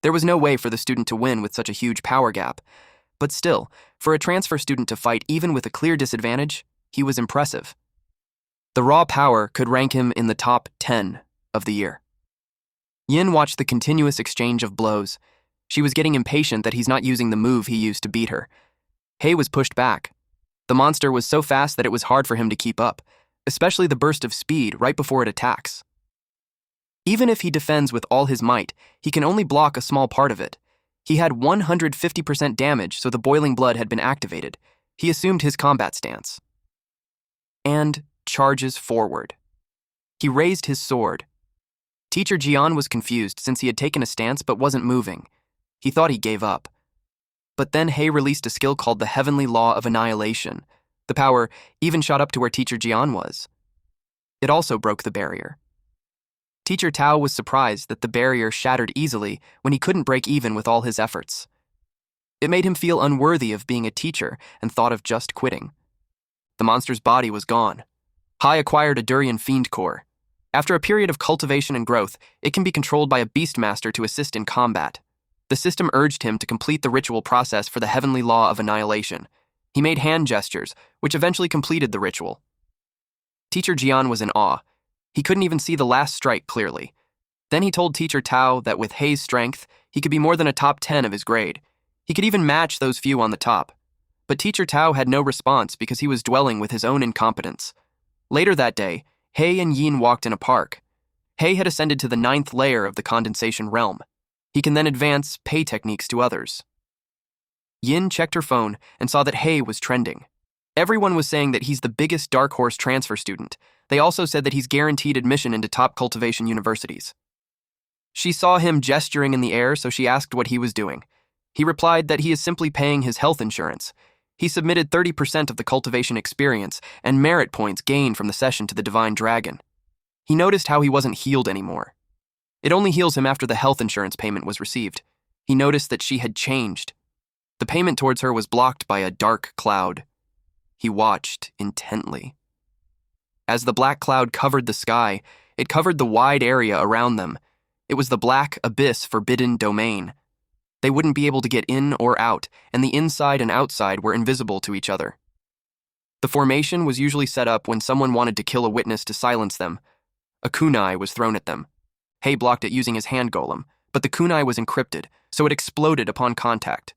There was no way for the student to win with such a huge power gap. But still, for a transfer student to fight even with a clear disadvantage, he was impressive. The raw power could rank him in the top 10 of the year. Yin watched the continuous exchange of blows. She was getting impatient that he's not using the move he used to beat her. Hei was pushed back. The monster was so fast that it was hard for him to keep up, especially the burst of speed right before it attacks. Even if he defends with all his might, he can only block a small part of it. He had 150% damage, so the boiling blood had been activated. He assumed his combat stance. And charges forward. He raised his sword. Teacher Jian was confused since he had taken a stance but wasn't moving. He thought he gave up. But then Hei released a skill called the Heavenly Law of Annihilation. The power even shot up to where Teacher Jian was. It also broke the barrier. Teacher Tao was surprised that the barrier shattered easily when he couldn't break even with all his efforts. It made him feel unworthy of being a teacher and thought of just quitting. The monster's body was gone. Hai acquired a Durian Fiend Core. After a period of cultivation and growth, it can be controlled by a Beastmaster to assist in combat. The system urged him to complete the ritual process for the Heavenly Law of Annihilation. He made hand gestures, which eventually completed the ritual. Teacher Jian was in awe. He couldn't even see the last strike clearly. Then he told Teacher Tao that with Hei's strength, he could be more than a top 10 of his grade. He could even match those few on the top. But Teacher Tao had no response because he was dwelling with his own incompetence. Later that day, Hei and Yin walked in a park. Hei had ascended to the 9th layer of the Condensation realm. He can then advance pay techniques to others. Yin checked her phone and saw that Hei was trending. Everyone was saying that he's the biggest Dark Horse transfer student. They also said that he's guaranteed admission into top cultivation universities. She saw him gesturing in the air, so she asked what he was doing. He replied that he is simply paying his health insurance. He submitted 30% of the cultivation experience and merit points gained from the session to the Divine Dragon. He noticed how he wasn't healed anymore. It only heals him after the health insurance payment was received. He noticed that she had changed. The payment towards her was blocked by a dark cloud. He watched intently. As the black cloud covered the sky, it covered the wide area around them. It was the black abyss forbidden domain. They wouldn't be able to get in or out, and the inside and outside were invisible to each other. The formation was usually set up when someone wanted to kill a witness to silence them. A kunai was thrown at them. Hei blocked it using his hand golem, but the kunai was encrypted, so it exploded upon contact.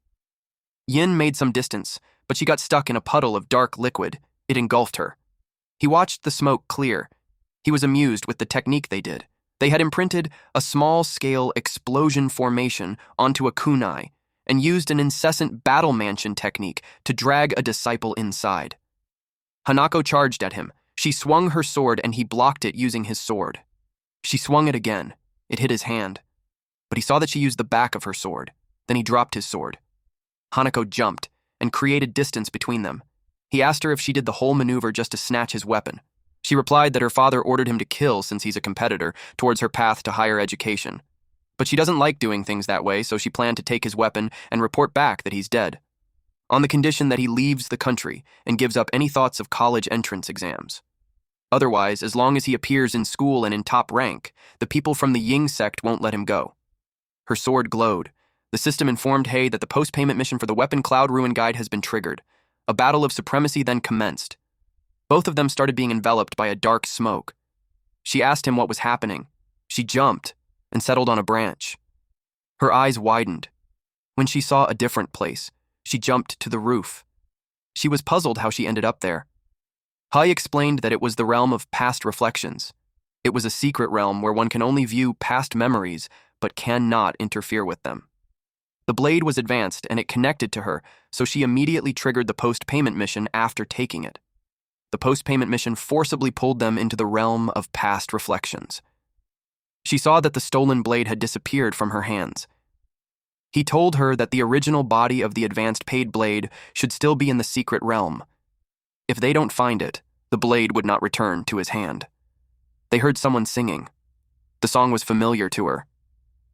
Yin made some distance, but she got stuck in a puddle of dark liquid. It engulfed her. He watched the smoke clear. He was amused with the technique they did. They had imprinted a small-scale explosion formation onto a kunai and used an incessant battle mansion technique to drag a disciple inside. Hanako charged at him. She swung her sword and he blocked it using his sword. She swung it again. It hit his hand. But he saw that she used the back of her sword. Then he dropped his sword. Hanako jumped and created distance between them. He asked her if she did the whole maneuver just to snatch his weapon. She replied that her father ordered him to kill since he's a competitor towards her path to higher education. But she doesn't like doing things that way, so she planned to take his weapon and report back that he's dead, on the condition that he leaves the country and gives up any thoughts of college entrance exams. Otherwise, as long as he appears in school and in top rank, the people from the Ying sect won't let him go. Her sword glowed. The system informed Hei that the post-payment mission for the Weapon Cloud Ruin Guide has been triggered. A battle of supremacy then commenced. Both of them started being enveloped by a dark smoke. She asked him what was happening. She jumped and settled on a branch. Her eyes widened. When she saw a different place, she jumped to the roof. She was puzzled how she ended up there. Hai explained that it was the realm of past reflections. It was a secret realm where one can only view past memories but cannot interfere with them. The blade was advanced and it connected to her, so she immediately triggered the post-payment mission after taking it. The post-payment mission forcibly pulled them into the realm of past reflections. She saw that the stolen blade had disappeared from her hands. He told her that the original body of the advanced paid blade should still be in the secret realm. If they don't find it, the blade would not return to his hand. They heard someone singing. The song was familiar to her.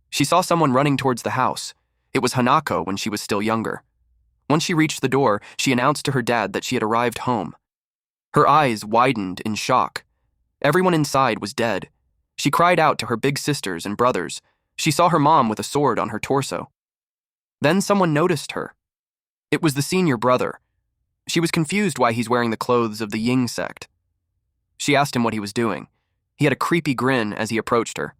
She saw someone running towards the house. It was Hanako when she was still younger. Once she reached the door, she announced to her dad that she had arrived home. Her eyes widened in shock. Everyone inside was dead. She cried out to her big sisters and brothers. She saw her mom with a sword on her torso. Then someone noticed her. It was the senior brother. She was confused why he's wearing the clothes of the Ying sect. She asked him what he was doing. He had a creepy grin as he approached her.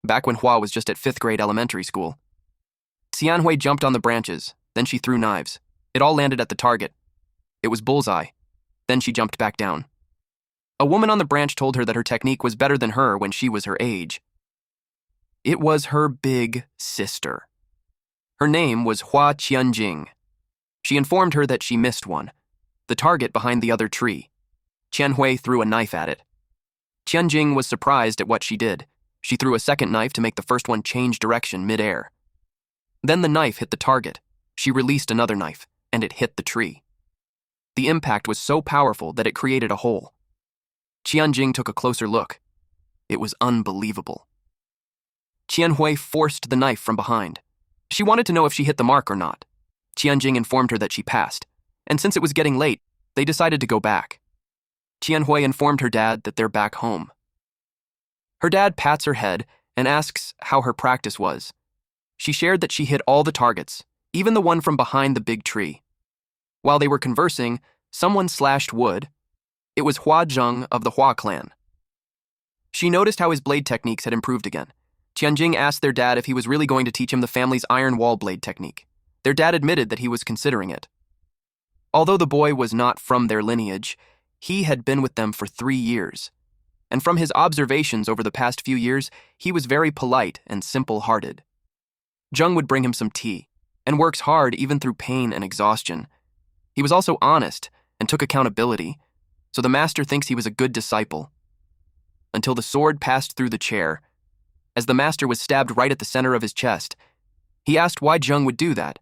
Back when Hua was just at 5th grade elementary school. Xiao Hi jumped on the branches, then she threw knives. It all landed at the target. It was bullseye. Then she jumped back down. A woman on the branch told her that her technique was better than her when she was her age. It was her big sister. Her name was Hua Qianjing. She informed her that she missed one, the target behind the other tree. Qianhui threw a knife at it. Qianjing was surprised at what she did. She threw a second knife to make the first one change direction mid-air. Then the knife hit the target. She released another knife, and it hit the tree. The impact was so powerful that it created a hole. Qianjing took a closer look. It was unbelievable. Qianhui forced the knife from behind. She wanted to know if she hit the mark or not. Qianjing informed her that she passed, and since it was getting late, they decided to go back. Qianhui informed her dad that they're back home. Her dad pats her head and asks how her practice was. She shared that she hit all the targets, even the one from behind the big tree. While they were conversing, someone slashed wood. It was Hua Zheng of the Hua clan. She noticed how his blade techniques had improved again. Qianjing asked their dad if he was really going to teach him the family's iron wall blade technique. Their dad admitted that he was considering it. Although the boy was not from their lineage, he had been with them for 3 years. And from his observations over the past few years, he was very polite and simple-hearted. Zheng would bring him some tea, and works hard even through pain and exhaustion. He was also honest and took accountability, so the master thinks he was a good disciple. Until the sword passed through the chair. As the master was stabbed right at the center of his chest, he asked why Zheng would do that.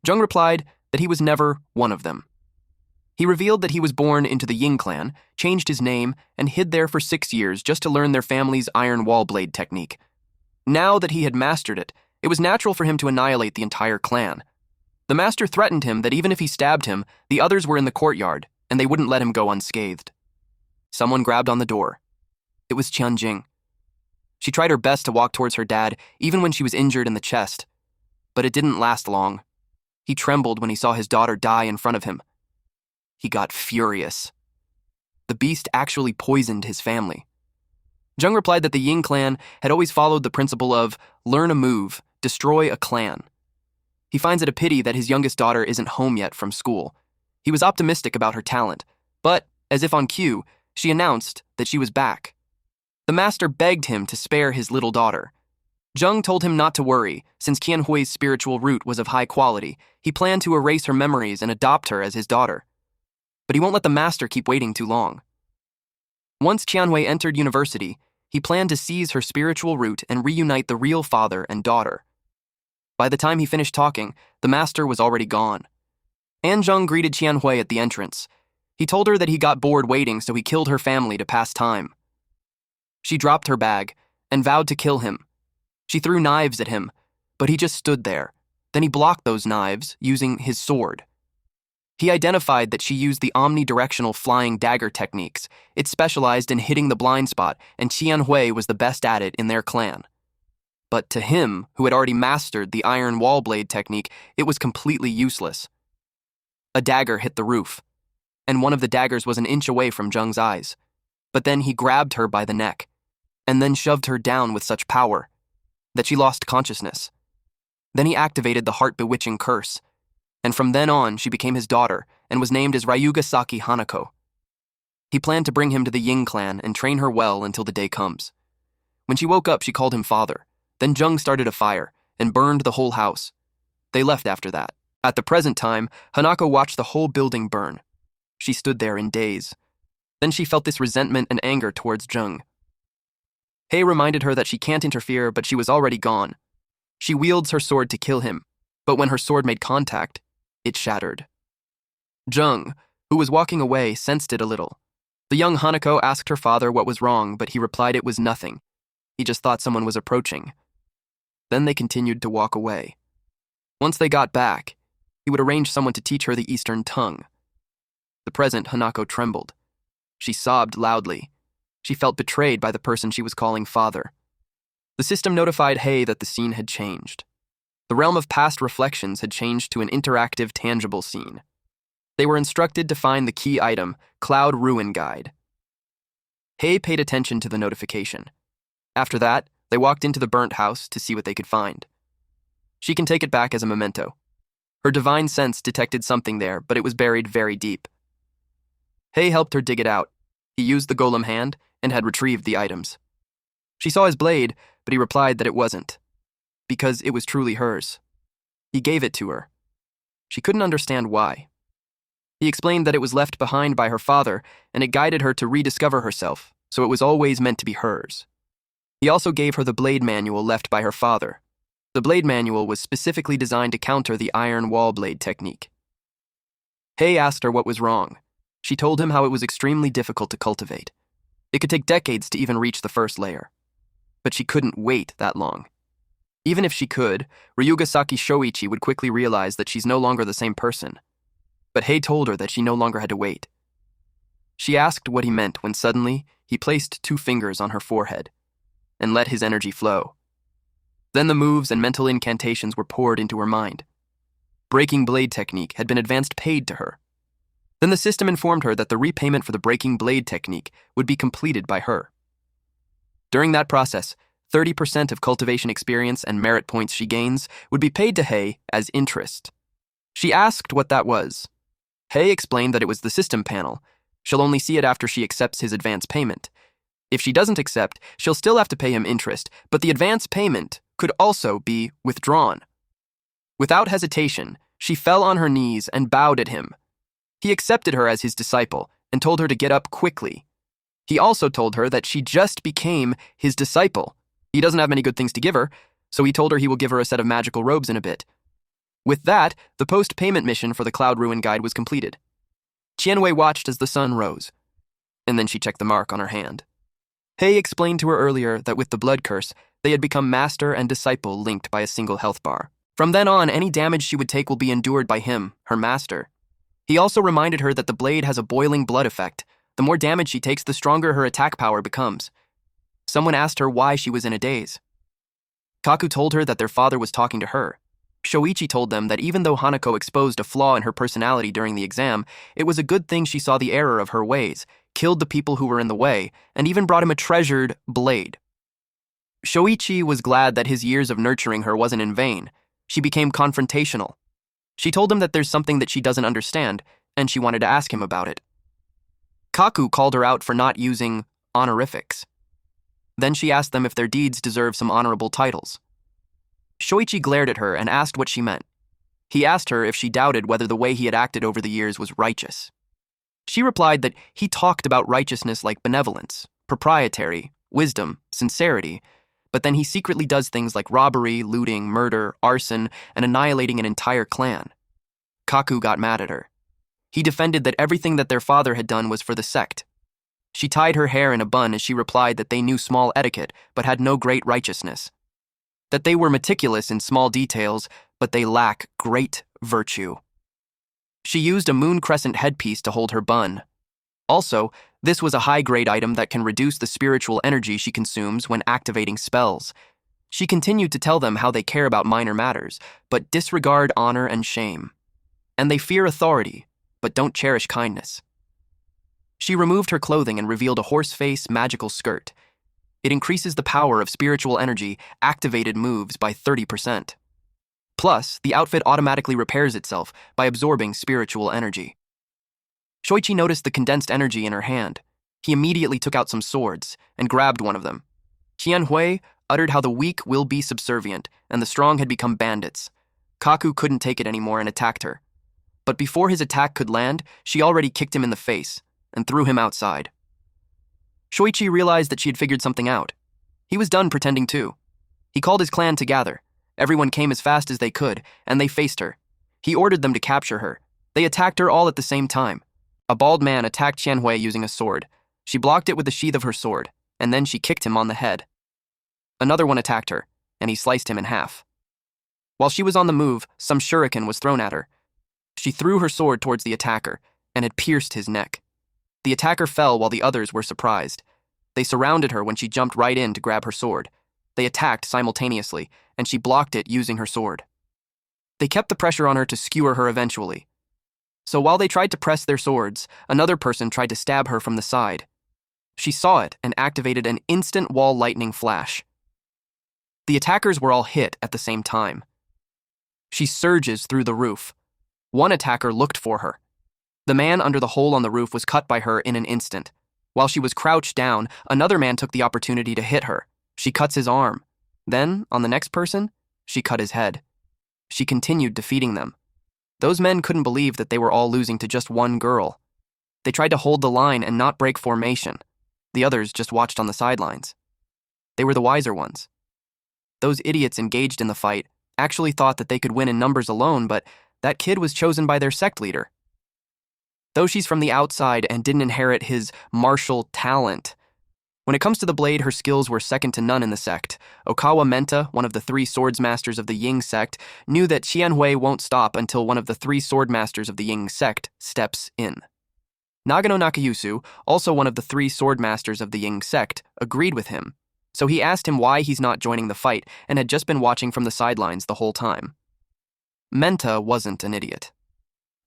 Zheng replied that he was never one of them. He revealed that he was born into the Ying clan, changed his name, and hid there for 6 years just to learn their family's iron wall blade technique. Now that he had mastered it, it was natural for him to annihilate the entire clan. The master threatened him that even if he stabbed him, the others were in the courtyard, and they wouldn't let him go unscathed. Someone grabbed on the door. It was Qianjing. She tried her best to walk towards her dad, even when she was injured in the chest. But it didn't last long. He trembled when he saw his daughter die in front of him. He got furious. The beast actually poisoned his family. Zheng replied that the Ying clan had always followed the principle of learn a move, destroy a clan. He finds it a pity that his youngest daughter isn't home yet from school. He was optimistic about her talent, but, as if on cue, she announced that she was back. The master begged him to spare his little daughter. Zheng told him not to worry, since Qianhui's spiritual root was of high quality. He planned to erase her memories and adopt her as his daughter. But he won't let the master keep waiting too long. Once Qianhui entered university, he planned to seize her spiritual root and reunite the real father and daughter. By the time he finished talking, the master was already gone. Anjung greeted Xiao Hi at the entrance. He told her that he got bored waiting, so he killed her family to pass time. She dropped her bag and vowed to kill him. She threw knives at him, but he just stood there. Then he blocked those knives using his sword. He identified that she used the omnidirectional flying dagger techniques. It specialized in hitting the blind spot, and Xiao Hi was the best at it in their clan. But to him, who had already mastered the iron wall blade technique, it was completely useless. A dagger hit the roof, and one of the daggers was an inch away from Zheng's eyes. But then he grabbed her by the neck, and then shoved her down with such power that she lost consciousness. Then he activated the heart-bewitching curse, and from then on she became his daughter and was named as Ryugasaki Hanako. He planned to bring him to the Ying clan and train her well until the day comes. When she woke up, she called him father. Then Zheng started a fire and burned the whole house. They left after that. At the present time, Hanako watched the whole building burn. She stood there in daze. Then she felt this resentment and anger towards Zheng. Hei reminded her that she can't interfere, but she was already gone. She wields her sword to kill him, but when her sword made contact, it shattered. Zheng, who was walking away, sensed it a little. The young Hanako asked her father what was wrong, but he replied it was nothing. He just thought someone was approaching. Then they continued to walk away. Once they got back, he would arrange someone to teach her the Eastern tongue. The present Hanako trembled. She sobbed loudly. She felt betrayed by the person she was calling father. The system notified Hei that the scene had changed. The realm of past reflections had changed to an interactive, tangible scene. They were instructed to find the key item, Cloud Ruin Guide. Hei paid attention to the notification. After that, they walked into the burnt house to see what they could find. She can take it back as a memento. Her divine sense detected something there, but it was buried very deep. Hei helped her dig it out. He used the golem hand and had retrieved the items. She saw his blade, but he replied that it wasn't, because it was truly hers. He gave it to her. She couldn't understand why. He explained that it was left behind by her father, and it guided her to rediscover herself, so it was always meant to be hers. He also gave her the blade manual left by her father. The blade manual was specifically designed to counter the iron wall blade technique. Hei asked her what was wrong. She told him how it was extremely difficult to cultivate. It could take decades to even reach the first layer. But she couldn't wait that long. Even if she could, Ryugasaki Shoichi would quickly realize that she's no longer the same person. But Hei told her that she no longer had to wait. She asked what he meant when suddenly he placed 2 fingers on her forehead and let his energy flow. Then the moves and mental incantations were poured into her mind. Breaking blade technique had been advanced paid to her. Then the system informed her that the repayment for the breaking blade technique would be completed by her. During that process, 30% of cultivation experience and merit points she gains would be paid to Hei as interest. She asked what that was. Hei explained that it was the system panel. She'll only see it after she accepts his advance payment. If she doesn't accept, she'll still have to pay him interest, but the advance payment could also be withdrawn. Without hesitation, she fell on her knees and bowed at him. He accepted her as his disciple and told her to get up quickly. He also told her that she just became his disciple. He doesn't have many good things to give her, so he told her he will give her a set of magical robes in a bit. With that, the post-payment mission for the Cloud Ruin Guide was completed. Qianwei watched as the sun rose, and then she checked the mark on her hand. Hei explained to her earlier that with the blood curse, they had become master and disciple linked by a single health bar. From then on, any damage she would take will be endured by him, her master. He also reminded her that the blade has a boiling blood effect. The more damage she takes, the stronger her attack power becomes. Someone asked her why she was in a daze. Kaku told her that their father was talking to her. Shoichi told them that even though Hanako exposed a flaw in her personality during the exam, it was a good thing she saw the error of her ways, killed the people who were in the way, and even brought him a treasured blade. Shoichi was glad that his years of nurturing her wasn't in vain. She became confrontational. She told him that there's something that she doesn't understand, and she wanted to ask him about it. Kaku called her out for not using honorifics. Then she asked them if their deeds deserve some honorable titles. Shoichi glared at her and asked what she meant. He asked her if she doubted whether the way he had acted over the years was righteous. She replied that he talked about righteousness like benevolence, proprietary, wisdom, sincerity, But then he secretly does things like robbery, looting, murder, arson, and annihilating an entire clan. Kaku got mad at her. He defended that everything that their father had done was for the sect. She tied her hair in a bun as she replied that they knew small etiquette but had no great righteousness. That they were meticulous in small details, but they lack great virtue. She used a moon crescent headpiece to hold her bun. Also, this was a high-grade item that can reduce the spiritual energy she consumes when activating spells. She continued to tell them how they care about minor matters, but disregard honor and shame. And they fear authority, but don't cherish kindness. She removed her clothing and revealed a horse-face magical skirt. It increases the power of spiritual energy activated moves by 30%. Plus, the outfit automatically repairs itself by absorbing spiritual energy. Shoichi noticed the condensed energy in her hand. He immediately took out some swords and grabbed one of them. Qianhui uttered how the weak will be subservient and the strong had become bandits. Kaku couldn't take it anymore and attacked her. But before his attack could land, she already kicked him in the face and threw him outside. Shoichi realized that she had figured something out. He was done pretending too. He called his clan to gather. Everyone came as fast as they could, and they faced her. He ordered them to capture her. They attacked her all at the same time. A bald man attacked Qianhui using a sword. She blocked it with the sheath of her sword, and then she kicked him on the head. Another one attacked her, and he sliced him in half. While she was on the move, some shuriken was thrown at her. She threw her sword towards the attacker, and it pierced his neck. The attacker fell while the others were surprised. They surrounded her when she jumped right in to grab her sword. They attacked simultaneously, and she blocked it using her sword. They kept the pressure on her to skewer her eventually. So while they tried to press their swords, another person tried to stab her from the side. She saw it and activated an instant wall lightning flash. The attackers were all hit at the same time. She surges through the roof. One attacker looked for her. The man under the hole on the roof was cut by her in an instant. While she was crouched down, another man took the opportunity to hit her. She cuts his arm. Then, on the next person, she cut his head. She continued defeating them. Those men couldn't believe that they were all losing to just one girl. They tried to hold the line and not break formation. The others just watched on the sidelines. They were the wiser ones. Those idiots engaged in the fight actually thought that they could win in numbers alone, but that kid was chosen by their sect leader. Though she's from the outside and didn't inherit his martial talent, when it comes to the blade, her skills were second to none in the sect. Okawa Menta, one of the 3 swordsmasters of the Ying sect, knew that Qianhui won't stop until one of the 3 swordmasters of the Ying sect steps in. Nagano Nakayusu, also one of the 3 swordmasters of the Ying sect, agreed with him, so he asked him why he's not joining the fight and had just been watching from the sidelines the whole time. Menta wasn't an idiot.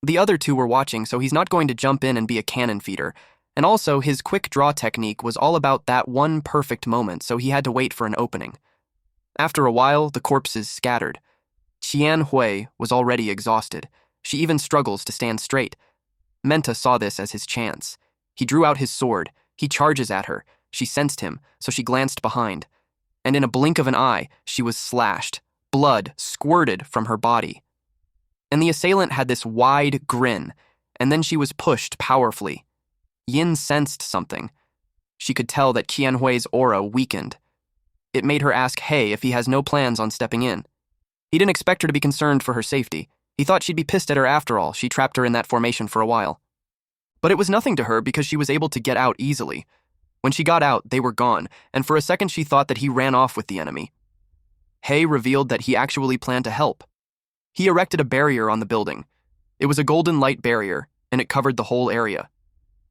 The other 2 were watching, so he's not going to jump in and be a cannon feeder. And also, his quick draw technique was all about that one perfect moment, so he had to wait for an opening. After a while, the corpses scattered. Qianhui was already exhausted. She even struggles to stand straight. Menta saw this as his chance. He drew out his sword. He charges at her. She sensed him, so she glanced behind. And in a blink of an eye, she was slashed. Blood squirted from her body. And the assailant had this wide grin, and then she was pushed powerfully. Yin sensed something. She could tell that Qianhui's aura weakened. It made her ask Hei if he has no plans on stepping in. He didn't expect her to be concerned for her safety. He thought she'd be pissed at her after all. She trapped her in that formation for a while. But it was nothing to her because she was able to get out easily. When she got out, they were gone, and for a second she thought that he ran off with the enemy. Hei revealed that he actually planned to help. He erected a barrier on the building. It was a golden light barrier, and it covered the whole area.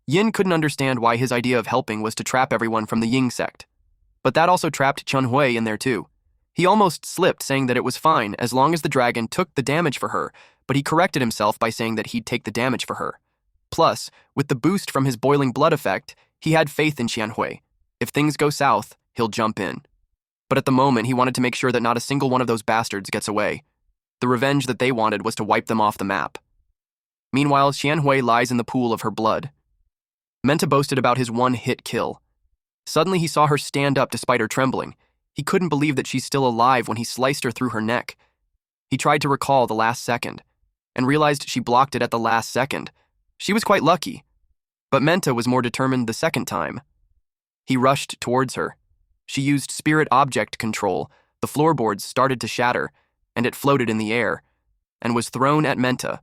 Yin couldn't understand why his idea of helping was to trap everyone from the Ying sect. But that also trapped Qianhui in there too. He almost slipped, saying that it was fine as long as the dragon took the damage for her, but he corrected himself by saying that he'd take the damage for her. Plus, with the boost from his boiling blood effect, he had faith in Qianhui. If things go south, he'll jump in. But at the moment, he wanted to make sure that not a single one of those bastards gets away. The revenge that they wanted was to wipe them off the map. Meanwhile, Qianhui lies in the pool of her blood. Menta boasted about his one-hit kill. Suddenly he saw her stand up despite her trembling. He couldn't believe that she's still alive when he sliced her through her neck. He tried to recall the last second, and realized she blocked it at the last second. She was quite lucky. But Menta was more determined the second time. He rushed towards her. She used spirit object control. The floorboards started to shatter, and it floated in the air, and was thrown at Menta.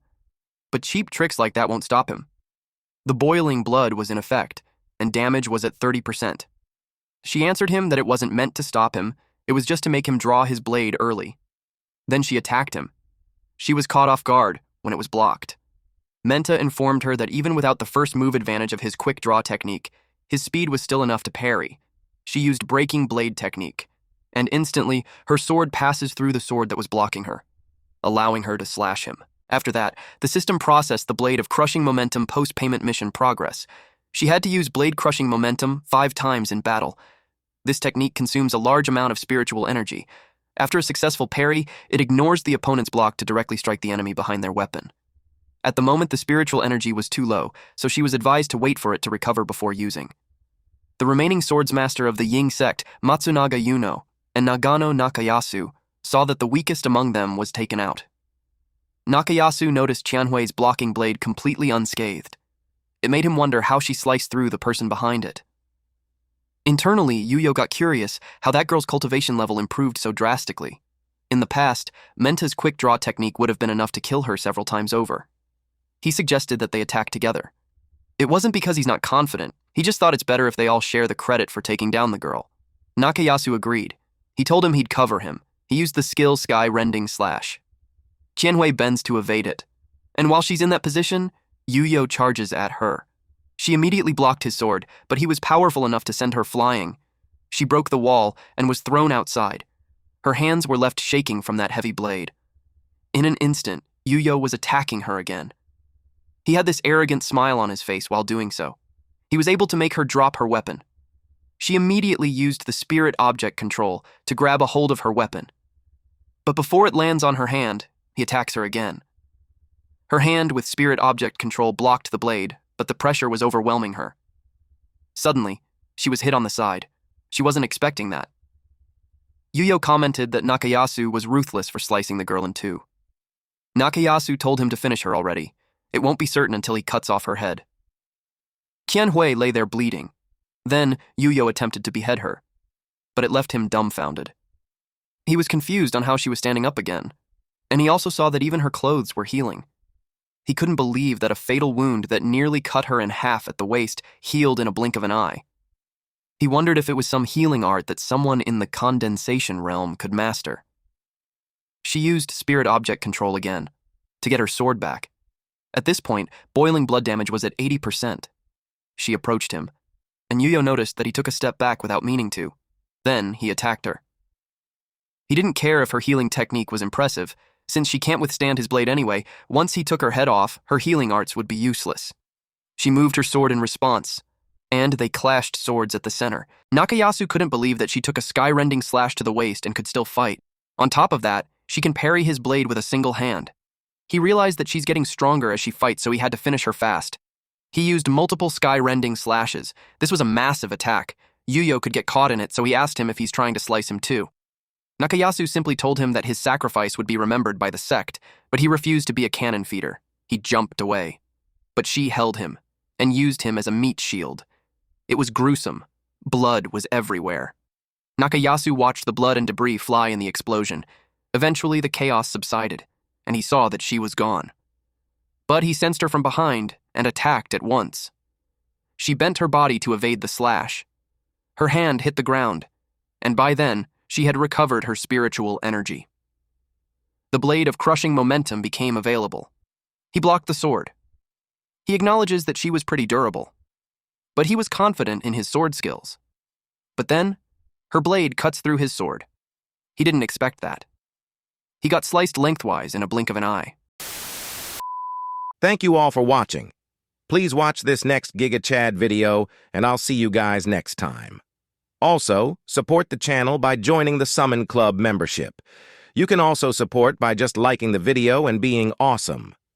But cheap tricks like that won't stop him. The boiling blood was in effect, and damage was at 30%. She answered him that it wasn't meant to stop him, it was just to make him draw his blade early. Then she attacked him. She was caught off guard when it was blocked. Menta informed her that even without the first move advantage of his quick draw technique, his speed was still enough to parry. She used breaking blade technique, and instantly her sword passes through the sword that was blocking her, allowing her to slash him. After that, the system processed the blade of crushing momentum post-payment mission progress. She had to use blade crushing momentum 5 times in battle. This technique consumes a large amount of spiritual energy. After a successful parry, it ignores the opponent's block to directly strike the enemy behind their weapon. At the moment, the spiritual energy was too low, so she was advised to wait for it to recover before using. The remaining swordsmaster of the Ying sect, Matsunaga Yuno, and Nagano Nakayasu, saw that the weakest among them was taken out. Nakayasu noticed Qianhui's blocking blade completely unscathed. It made him wonder how she sliced through the person behind it. Internally, Yuyo got curious how that girl's cultivation level improved so drastically. In the past, Menta's quick draw technique would have been enough to kill her several times over. He suggested that they attack together. It wasn't because he's not confident, he just thought it's better if they all share the credit for taking down the girl. Nakayasu agreed. He told him he'd cover him. He used the skill Sky Rending Slash. Qianhui bends to evade it, and while she's in that position, Yuyo charges at her. She immediately blocked his sword, but he was powerful enough to send her flying. She broke the wall and was thrown outside. Her hands were left shaking from that heavy blade. In an instant, Yuyo was attacking her again. He had this arrogant smile on his face while doing so. He was able to make her drop her weapon. She immediately used the spirit object control to grab a hold of her weapon. But before it lands on her hand, he attacks her again. Her hand with spirit object control blocked the blade, but the pressure was overwhelming her. Suddenly, she was hit on the side. She wasn't expecting that. Yuyo commented that Nakayasu was ruthless for slicing the girl in two. Nakayasu told him to finish her already. It won't be certain until he cuts off her head. Qianhui lay there bleeding. Then, Yuyo attempted to behead her, but it left him dumbfounded. He was confused on how she was standing up again, and he also saw that even her clothes were healing. He couldn't believe that a fatal wound that nearly cut her in half at the waist healed in a blink of an eye. He wondered if it was some healing art that someone in the Condensation realm could master. She used spirit object control again, to get her sword back. At this point, boiling blood damage was at 80%. She approached him, and Yuyo noticed that he took a step back without meaning to. Then he attacked her. He didn't care if her healing technique was impressive. Since she can't withstand his blade anyway, once he took her head off, her healing arts would be useless. She moved her sword in response, and they clashed swords at the center. Nakayasu couldn't believe that she took a sky-rending slash to the waist and could still fight. On top of that, she can parry his blade with a single hand. He realized that she's getting stronger as she fights, so he had to finish her fast. He used multiple sky-rending slashes. This was a massive attack. Yuyo could get caught in it, so he asked him if he's trying to slice him too. Nakayasu simply told him that his sacrifice would be remembered by the sect, but he refused to be a cannon feeder. He jumped away. But she held him, and used him as a meat shield. It was gruesome. Blood was everywhere. Nakayasu watched the blood and debris fly in the explosion. Eventually, the chaos subsided, and he saw that she was gone. But he sensed her from behind and attacked at once. She bent her body to evade the slash. Her hand hit the ground, and by then, she had recovered her spiritual energy. The blade of crushing momentum became available. He blocked the sword. He acknowledges that she was pretty durable, but he was confident in his sword skills. But then, her blade cuts through his sword. He didn't expect that. He got sliced lengthwise in a blink of an eye. Thank you all for watching. Please watch this next Giga Chad video, and I'll see you guys next time. Also, support the channel by joining the Summon Club membership. You can also support by just liking the video and being awesome.